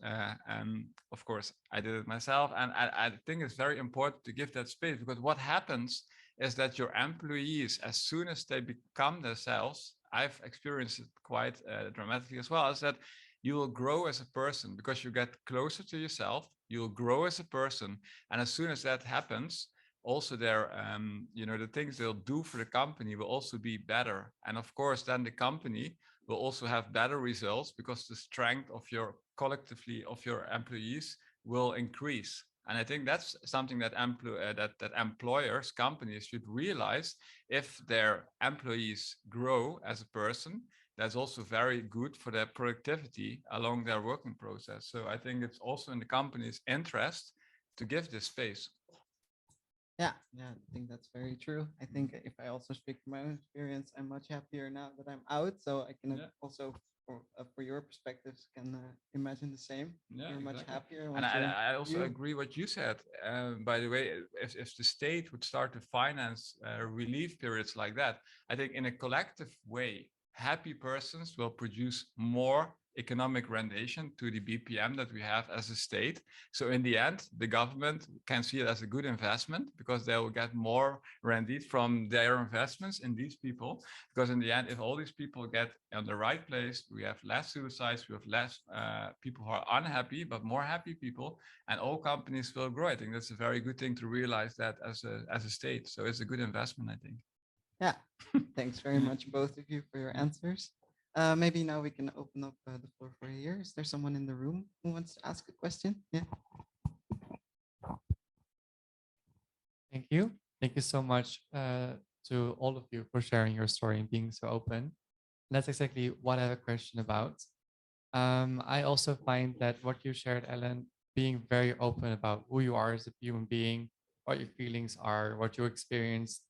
And of course, I did it myself. And I think it's very important to give that space, because what happens is that your employees, as soon as they become themselves, I've experienced it quite dramatically as well, is that you will grow as a person because you get closer to yourself, you'll grow as a person. And as soon as that happens, also their, the things they'll do for the company will also be better. And of course, then the company will also have better results because the strength of your collectively of your employees will increase. And I think that's something that employers, companies should realize. If their employees grow as a person, that's also very good for their productivity along their working process. So I think it's also in the company's interest to give this space. Yeah, I think that's very true. I think if I also speak from my own experience, I'm much happier now that I'm out. So I can also, for your perspectives, can imagine the same. Yeah, you're much happier. And I also agree what you said. By the way, if the state would start to finance relief periods like that, I think in a collective way, happy persons will produce more economic rendition to the BPM that we have as a state. So in the end, the government can see it as a good investment because they will get more rendition from their investments in these people. Because in the end, if all these people get on the right place, we have less suicides, we have less people who are unhappy, but more happy people, and all companies will grow. I think that's a very good thing to realize that as a state. So it's a good investment, I think. Yeah, thanks very much, both of you, for your answers. Maybe now we can open up the floor for here. Is there someone in the room who wants to ask a question? Yeah. Thank you. Thank you so much to all of you for sharing your story and being so open. And that's exactly what I have a question about. I also find that what you shared, Ellen, being very open about who you are as a human being, what your feelings are, what you experienced,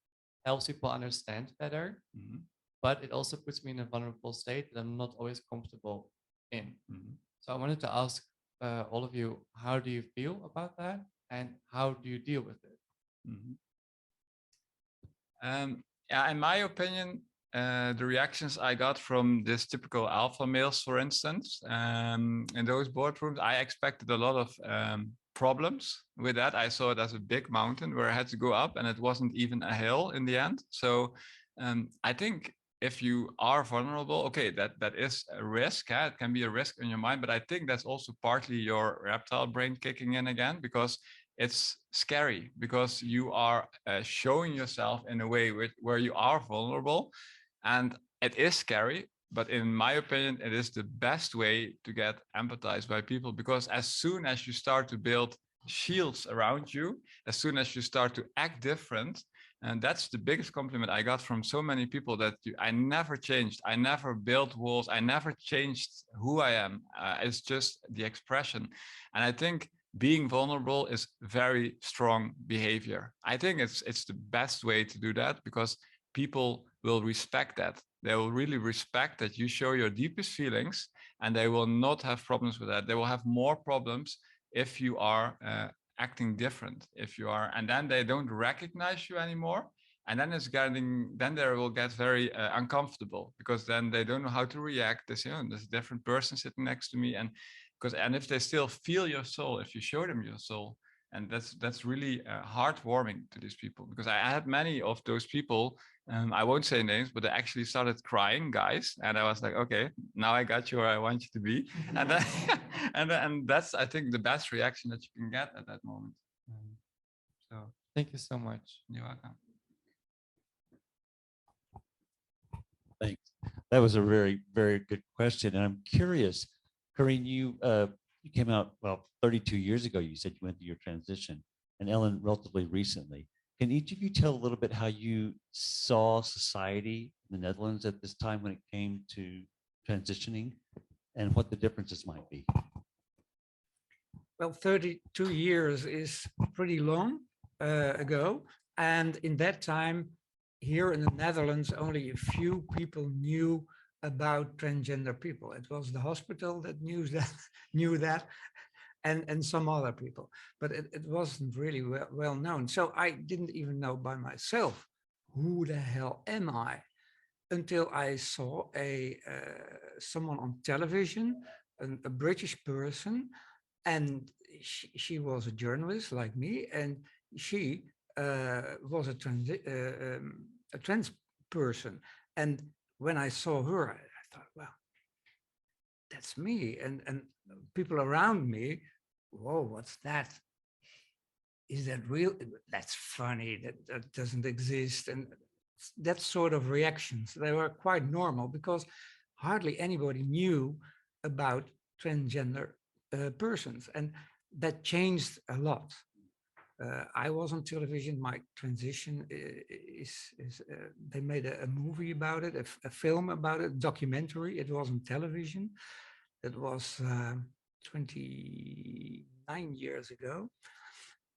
helps people understand better. Mm-hmm. But it also puts me in a vulnerable state that I'm not always comfortable in. Mm-hmm. So I wanted to ask all of you, how do you feel about that? And how do you deal with it? Mm-hmm. Yeah, in my opinion, the reactions I got from this typical alpha males, for instance, in those boardrooms, I expected a lot of problems with that. I saw it as a big mountain where I had to go up, and it wasn't even a hill in the end. So I think if you are vulnerable, okay, that is a risk. It can be a risk in your mind, but I think that's also partly your reptile brain kicking in again, because it's scary, because you are showing yourself in a way where you are vulnerable, and it is scary. But in my opinion, it is the best way to get empathized by people, because as soon as you start to build shields around you, as soon as you start to act different, and that's the biggest compliment I got from so many people, that I never changed. I never built walls. I never changed who I am. It's just the expression. And I think being vulnerable is very strong behavior. I think it's the best way to do that, because people will respect that. They will really respect that you show your deepest feelings, and they will not have problems with that. They will have more problems if you are acting different, if you are, and then they don't recognize you anymore. And then then they will get very uncomfortable, because then they don't know how to react. They say, oh, there's a different person sitting next to me. And if they still feel your soul, if you show them your soul, and that's really heartwarming to these people, because I had many of those people. I won't say names, but they actually started crying, guys. And I was like, okay, now I got you where I want you to be. And then, and that's, I think, the best reaction that you can get at that moment. So thank you so much. You're welcome. Thanks. That was a very, very good question. And I'm curious, Corine, you came out, 32 years ago. You said you went through your transition, and Ellen, relatively recently. Can each of you tell a little bit how you saw society in the Netherlands at this time when it came to transitioning, and what the differences might be? Well, 32 years is pretty long ago. And in that time, here in the Netherlands, only a few people knew about transgender people. It was the hospital that knew that, and some other people, but it wasn't really well known. So I didn't even know by myself, who the hell am I? Until I saw someone on television, a British person, and she was a journalist like me, and she was a trans person. And when I saw her, I thought, well, that's me. And people around me, whoa, what's that? Is that real? That's funny. That doesn't exist. And that sort of reactions, they were quite normal because hardly anybody knew about transgender persons. And that changed a lot. I was on television. My transition is they made a movie about it, a film about it, documentary. It was on television. It was 29 years ago.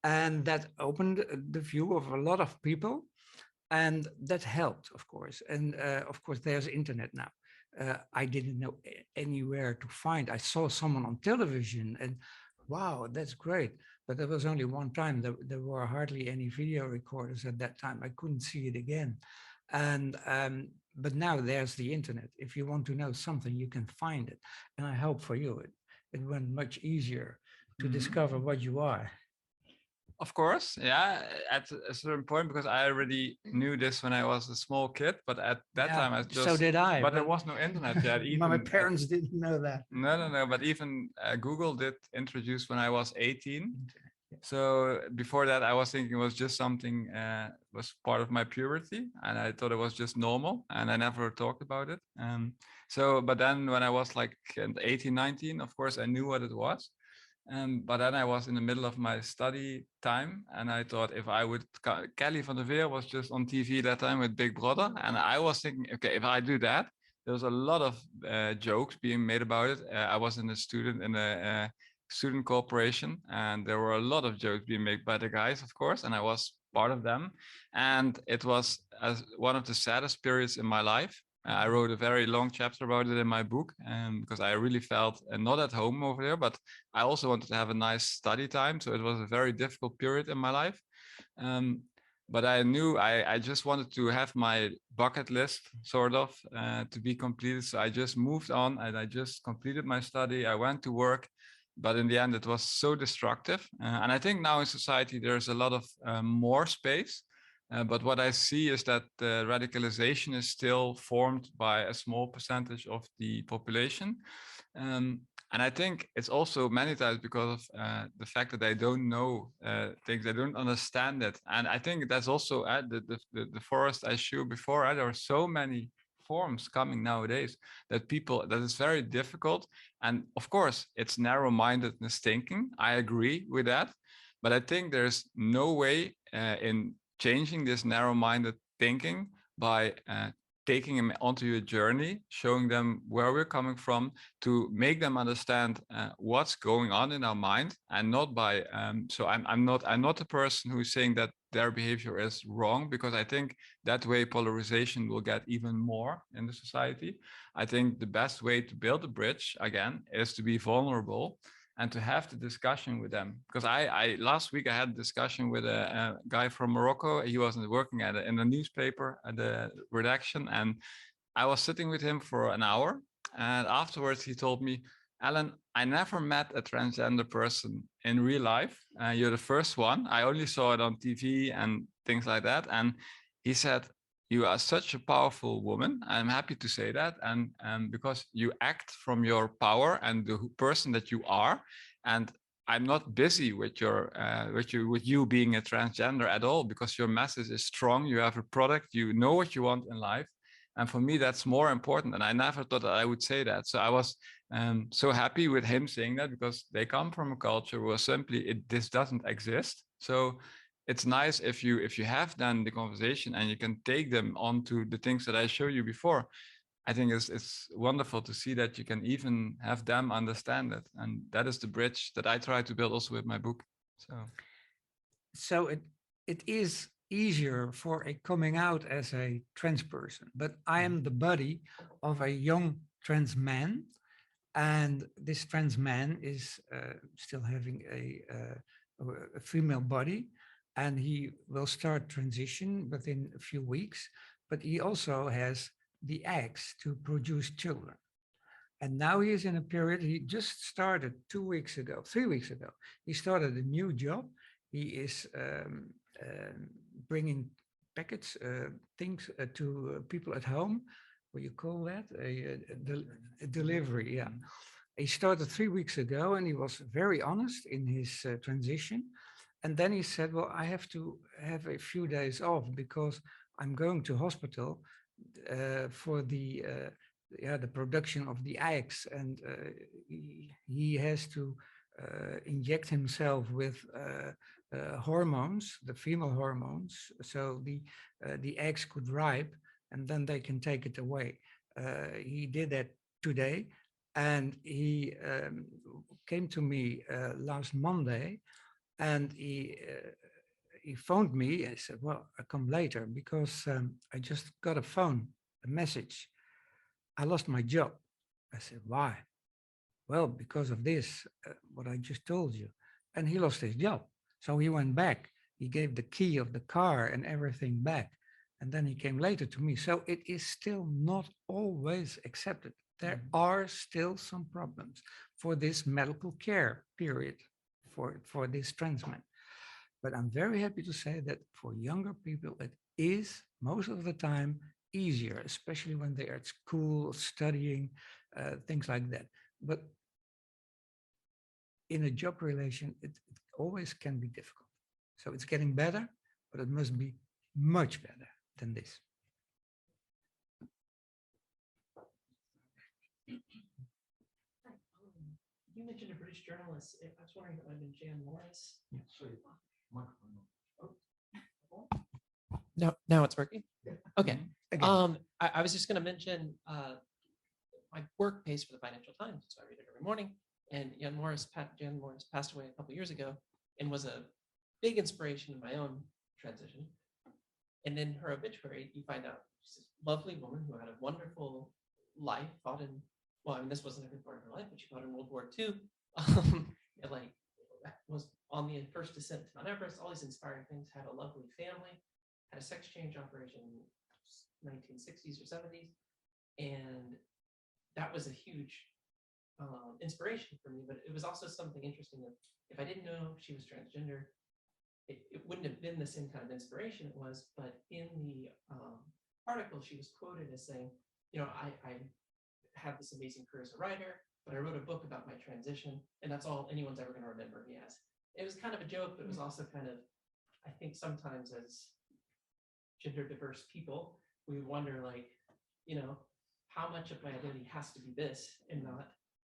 And that opened the view of a lot of people. And that helped, of course. And of course, there's internet now. I didn't know anywhere to find. I saw someone on television and wow, that's great. But there was only one time. There were hardly any video recorders at that time. I couldn't see it again. And but now there's the internet. If you want to know something, you can find it. And I hope for you, it went much easier to discover what you are. Of course, yeah, at a certain point, because I already knew this when I was a small kid, but at that time I just, so did I. but there was no internet yet. Even my parents didn't know that. No, but even Google did introduce when I was 18. So before that, I was thinking it was just something, was part of my puberty, and I thought it was just normal, and I never talked about it. So, but then when I was like 18, 19, of course, I knew what it was. But then I was in the middle of my study time, and I thought if I would, Kelly van der Veer was just on TV that time with Big Brother, and I was thinking, okay, if I do that, there was a lot of jokes being made about it. I was in a student corporation, and there were a lot of jokes being made by the guys, of course, and I was part of them. And it was one of the saddest periods in my life. I wrote a very long chapter about it in my book, because I really felt not at home over there, but I also wanted to have a nice study time. So it was a very difficult period in my life. But I knew I just wanted to have my bucket list sort of to be completed. So I just moved on and I just completed my study. I went to work, but in the end it was so destructive. And I think now in society, there's a lot of more space. But what I see is that radicalization is still formed by a small percentage of the population. And I think it's also many times because of the fact that they don't know things, they don't understand it. And I think that's also the forest I showed before. There are so many forms coming nowadays that it's very difficult. And of course, it's narrow-mindedness thinking. I agree with that. But I think there's no way in changing this narrow-minded thinking by taking them onto your journey, showing them where we're coming from, to make them understand what's going on in our mind, and not by. So I'm not the person who's saying that their behavior is wrong, because I think that way polarization will get even more in the society. I think the best way to build a bridge again is to be vulnerable and to have the discussion with them. Because I last week I had a discussion with a guy from Morocco. He wasn't working in a newspaper at the redaction, and I was sitting with him for an hour. And afterwards he told me, Ellen, I never met a transgender person in real life. You're the first one. I only saw it on TV and things like that. And he said, you are such a powerful woman. I'm happy to say that. And because you act from your power and the person that you are. And I'm not busy with you being a transgender at all, because your message is strong. You have a product, you know what you want in life. And for me, that's more important. And I never thought that I would say that. So I was so happy with him saying that, because they come from a culture where simply this doesn't exist. So it's nice if you have done the conversation and you can take them onto the things that I showed you before. I think it's wonderful to see that you can even have them understand it. And that is the bridge that I try to build also with my book. So it is easier for a coming out as a trans person, but I am the buddy of a young trans man, and this trans man is still having a female body, and he will start transition within a few weeks, but he also has the eggs to produce children. And now he is in a period, he just started 3 weeks ago, he started a new job. He is bringing packets, things to people at home. What do you call that? A delivery, yeah. He started 3 weeks ago and he was very honest in his transition. And then he said, well, I have to have a few days off because I'm going to hospital for the production of the eggs, and he has to inject himself with hormones, the female hormones, so the eggs could ripe, and then they can take it away. He did that today, and he came to me last Monday, and he phoned me and said, well, I'll come later because I just got a message. I lost my job. I said, why? Well, because of this, what I just told you. And he lost his job. So he went back. He gave the key of the car and everything back. And then he came later to me. So it is still not always accepted. There are still some problems for this medical care period for this trans men. But I'm very happy to say that for younger people, it is most of the time easier, especially when they are at school, studying, things like that. But in a job relation, it always can be difficult. So it's getting better, but it must be much better than this. You mentioned a British journalist. I was wondering if it might have been Jan Morris. No, now it's working. Okay. I was just going to mention my work pays for the Financial Times, so I read it every morning. And Jan Morris passed away a couple years ago and was a big inspiration in my own transition. And in her obituary, you find out she's this lovely woman who had a wonderful life, fought in, well, I mean, this wasn't a good part of her life, but she fought in World War II. Like, was on the first descent to Mount Everest, all these inspiring things, had a lovely family, had a sex change operation in the 1960s or 70s. And that was a huge inspiration for me, but it was also something interesting that if I didn't know she was transgender, it wouldn't have been the same kind of inspiration it was. But in the article, she was quoted as saying, you know, I have this amazing career as a writer, but I wrote a book about my transition, and that's all anyone's ever going to remember me as. It was kind of a joke, but it was also kind of, I think sometimes as gender diverse people, we wonder, like, you know, how much of my identity has to be this and not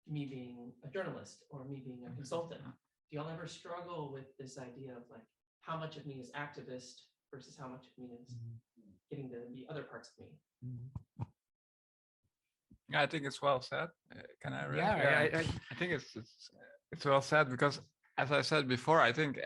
me being a journalist or me being a consultant. Do y'all ever struggle with this idea of like how much of me is activist versus how much of me is getting to be other parts of me? Yeah, I think it's well said. Can I? Yeah, I think it's well said because, as I said before, I think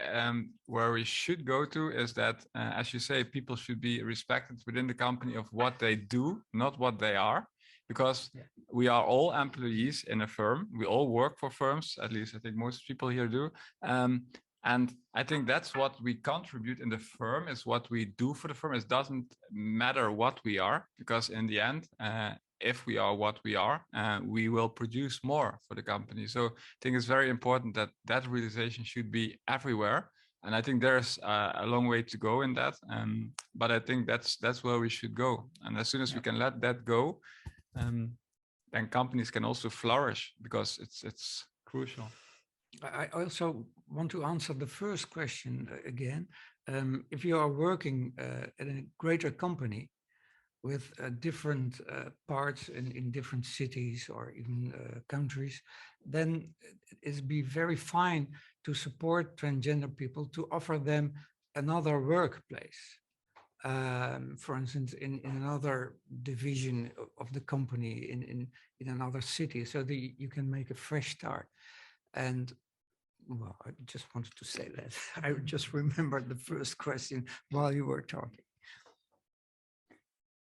where we should go to is that, as you say, people should be respected within the company of what they do, not what they are. Because we are all employees in a firm. We all work for firms, at least I think most people here do. And I think that's what we contribute in the firm, is what we do for the firm. It doesn't matter what we are, because in the end, if we are what we are, we will produce more for the company. So I think it's very important that that realization should be everywhere. And I think there's a long way to go in that. But I think that's where we should go. And as soon as we can let that go, then companies can also flourish, because it's crucial. I also want to answer the first question again. If you are working at a greater company with different parts in different cities or even countries, then it's be very fine to support transgender people, to offer them another workplace. For instance, in another division of the company, in another city, so that you can make a fresh start. And Well, I just wanted to say that. I just remembered the first question while you were talking.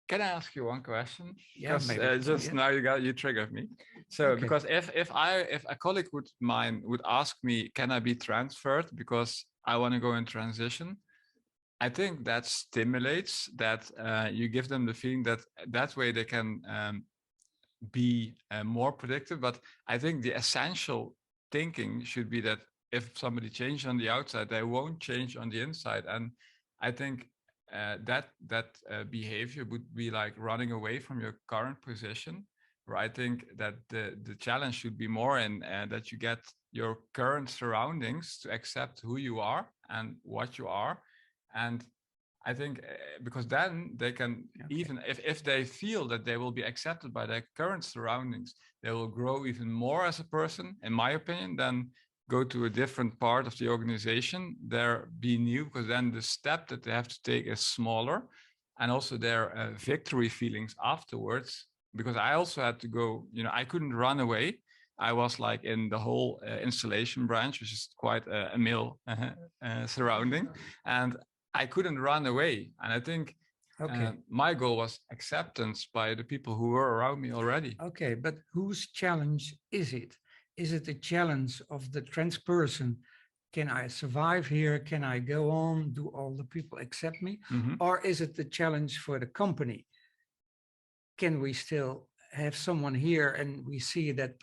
Can I ask you one question? Yeah, Because maybe. just Yeah. now you triggered me. So Okay. because if a colleague would ask me, can I be transferred because I want to go in transition? I think that stimulates that you give them the feeling that that way they can be more predictive. But I think the essential thinking should be that if somebody changes on the outside, they won't change on the inside. And I think that behavior would be like running away from your current position. Where I think that the challenge should be more in that you get your current surroundings to accept who you are and what you are. And I think because then they can, even if they feel that they will be accepted by their current surroundings, they will grow even more as a person, in my opinion, than go to a different part of the organization. They're be new, because then the step that they have to take is smaller, and also their victory feelings afterwards. Because I also had to go, I couldn't run away. I was like in the whole installation branch, which is quite a male surrounding, and I couldn't run away. And I think my goal was acceptance by the people who were around me already. Okay, but whose challenge is it? Is it the challenge of the trans person? Can I survive here? Can I go on? Do all the people accept me? Or is it the challenge for the company? Can we still have someone here and we see that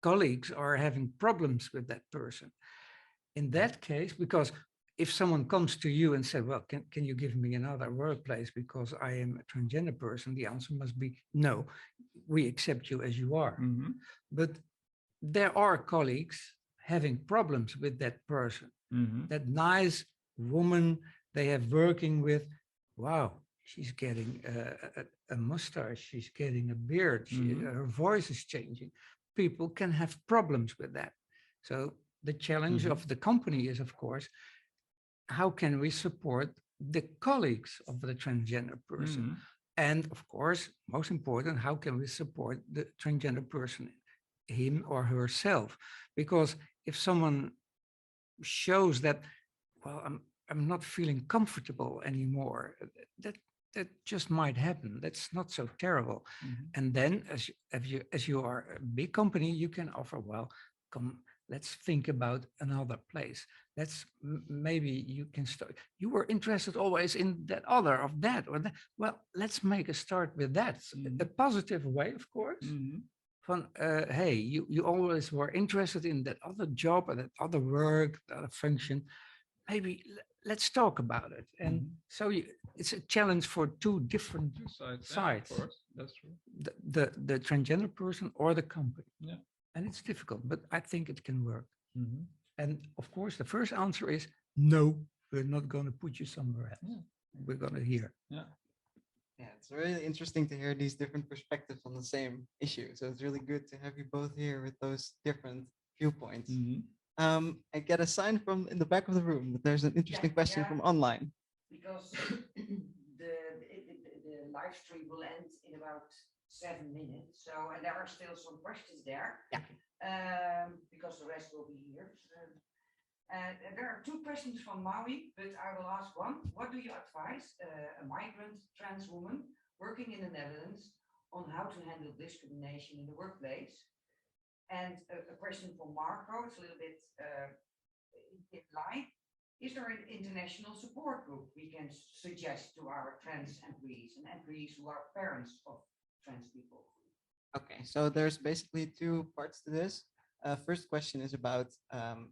colleagues are having problems with that person? In that case, because if someone comes to you and says, well, can you give me another workplace because I am a transgender person? The answer must be no, we accept you as you are. But there are colleagues having problems with that person. That nice woman they have working with, wow, she's getting a mustache, she's getting a beard, her voice is changing. People can have problems with that. So the challenge of the company is, of course, how can we support the colleagues of the transgender person? And of course, most important, how can we support the transgender person, him or herself? Because if someone shows that, well, I'm not feeling comfortable anymore, that just might happen. That's not so terrible. And then as you are a big company, you can offer, well, come, let's think about another place. Let's maybe you can start. You were interested always in that other of that or that. Well, let's make a start with that. A positive way, of course. From hey, you always were interested in that other job or that other work, that other function. Maybe let's talk about it. And so it's a challenge for two different sides. Of course, that's true. The transgender person or the company. Yeah. And it's difficult, but I think it can work. And of course, the first answer is no, we're not going to put you somewhere else. We're going to hear. Yeah, it's really interesting to hear these different perspectives on the same issue. So it's really good to have you both here with those different viewpoints. I get a sign from in the back of the room that there's an interesting question from online. Because the live stream will end in about 7 minutes. So, and there are still some questions there. Because the rest will be here. There are 2 questions from Maui, but I will ask one. What do you advise a migrant trans woman working in the Netherlands on how to handle discrimination in the workplace? And a question from Marco, it's a little bit in line. Is there an international support group we can suggest to our trans employees and employees who are parents of trans people? Okay, so there's basically 2 parts to this. First question is about,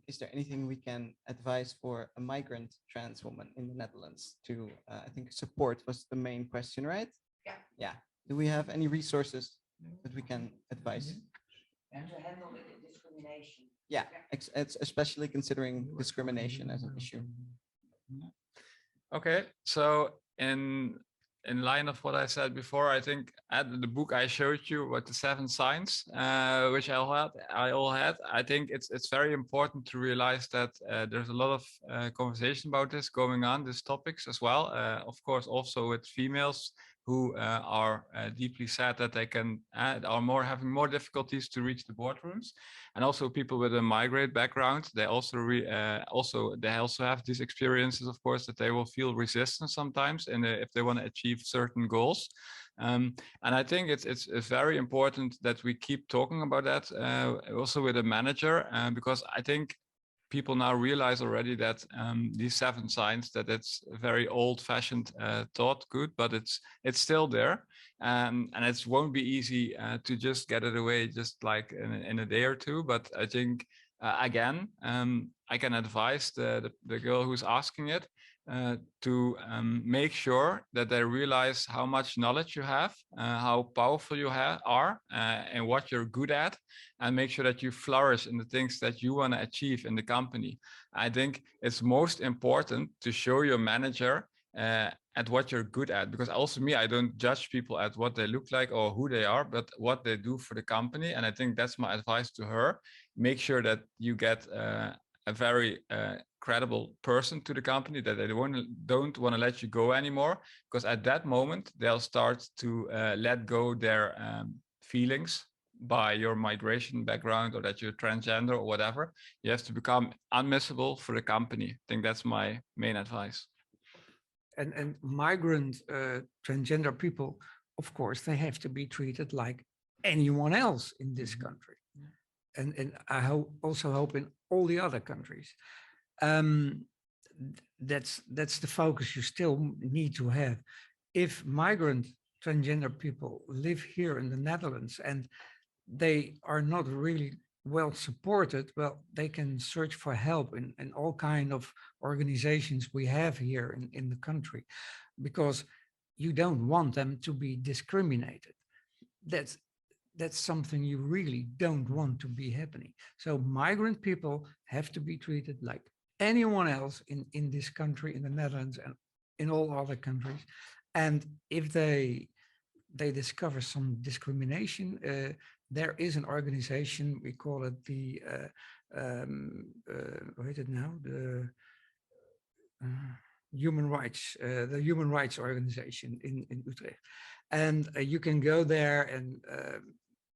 is there anything we can advise for a migrant trans woman in the Netherlands to, I think support was the main question, right? Yeah. Do we have any resources that we can advise? And to handle the discrimination. Yeah, it's especially considering discrimination as an issue. Okay, so in line of what I said before, I think the book I showed you with the 7 signs, which I all had. I think it's very important to realize that there's a lot of conversation about this going on, these topics as well. Of course, also with females who are deeply sad that they are having more difficulties to reach the boardrooms, and also people with a migrant background. They also have these experiences, of course, that they will feel resistance sometimes, and if they want to achieve certain goals. And I think it's very important that we keep talking about that also with a manager, because I think people now realize already that these 7 signs, that it's a very old-fashioned thought, good, but it's still there, and it won't be easy to just get it away just like in a day or two. But I think again, I can advise the girl who's asking it to make sure that they realize how much knowledge you have, how powerful you are, and what you're good at, and make sure that you flourish in the things that you want to achieve in the company. I think it's most important to show your manager at what you're good at, because also I don't judge people at what they look like or who they are, but what they do for the company. And I think that's my advice to her. Make sure that you get a very credible person to the company, that they don't want to let you go anymore, because at that moment they'll start to let go their feelings by your migration background, or that you're transgender or whatever. You have to become unmissable for the company. I think that's my main advice. And migrant transgender people, of course, they have to be treated like anyone else in this country. And I also hope in all the other countries. That's the focus you still need to have. If migrant transgender people live here in the Netherlands and they are not really well supported, well, they can search for help in all kind of organizations we have here in the country, because you don't want them to be discriminated. That's something you really don't want to be happening. So migrant people have to be treated like anyone else in this country, in the Netherlands, and in all other countries. And if they discover some discrimination, there is an organization, we call it the what is it now? The human rights, the Human Rights Organization in Utrecht. And you can go there and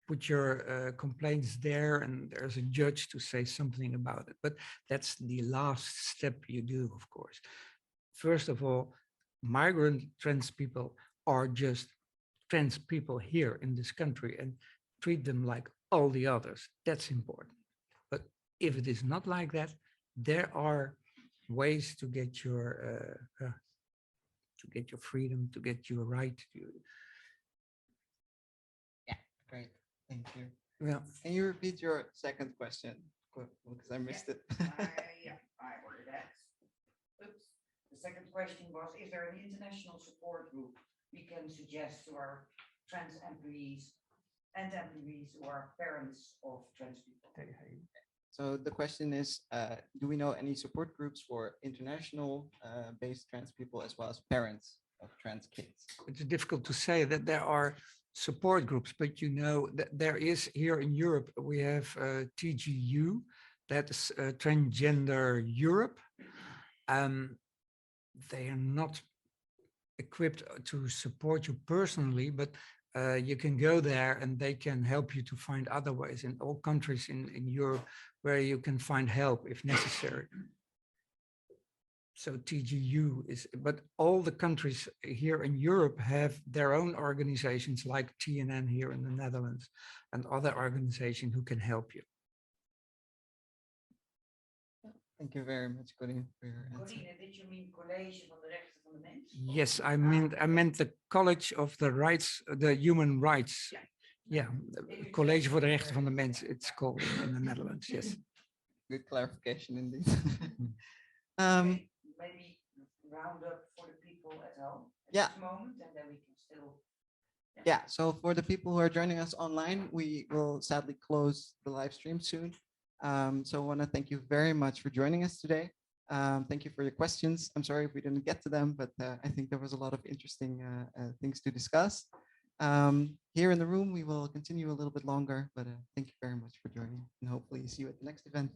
put your complaints there, and there's a judge to say something about it. But that's the last step you do, of course. First of all, migrant trans people are just trans people here in this country, and treat them like all the others. That's important. But if it is not like that, there are ways to get your freedom, to get your right to. Yeah, great. Thank you. Yeah. Can you repeat your second question? Because I missed it. Yeah, I ordered that. Oops. The second question was, is there an international support group we can suggest to our trans employees and employees who are parents of trans people? So the question is, do we know any support groups for international based trans people as well as parents of trans kids? It's difficult to say that there are support groups, but you know that there is here in Europe, we have TGU, that is Transgender Europe. They are not equipped to support you personally, but you can go there and they can help you to find other ways in all countries in Europe where you can find help if necessary. So TGU is, but all the countries here in Europe have their own organizations like TNN here in the Netherlands and other organizations who can help you. Thank you very much, Corine, for your answer. Corine, did you mean College van de Rechten van de Mens? Yes, I meant the College of the Rights, the Human Rights. Yeah, College voor de Rechten van de Mens, it's called in the Netherlands, yes. Good clarification indeed. Maybe round up for the people at home at this moment, and then we can still. Yeah, so for the people who are joining us online, we will sadly close the live stream soon. So I want to thank you very much for joining us today. Thank you for your questions. I'm sorry if we didn't get to them, but I think there was a lot of interesting things to discuss. Here in the room, we will continue a little bit longer, but thank you very much for joining, and hopefully see you at the next event.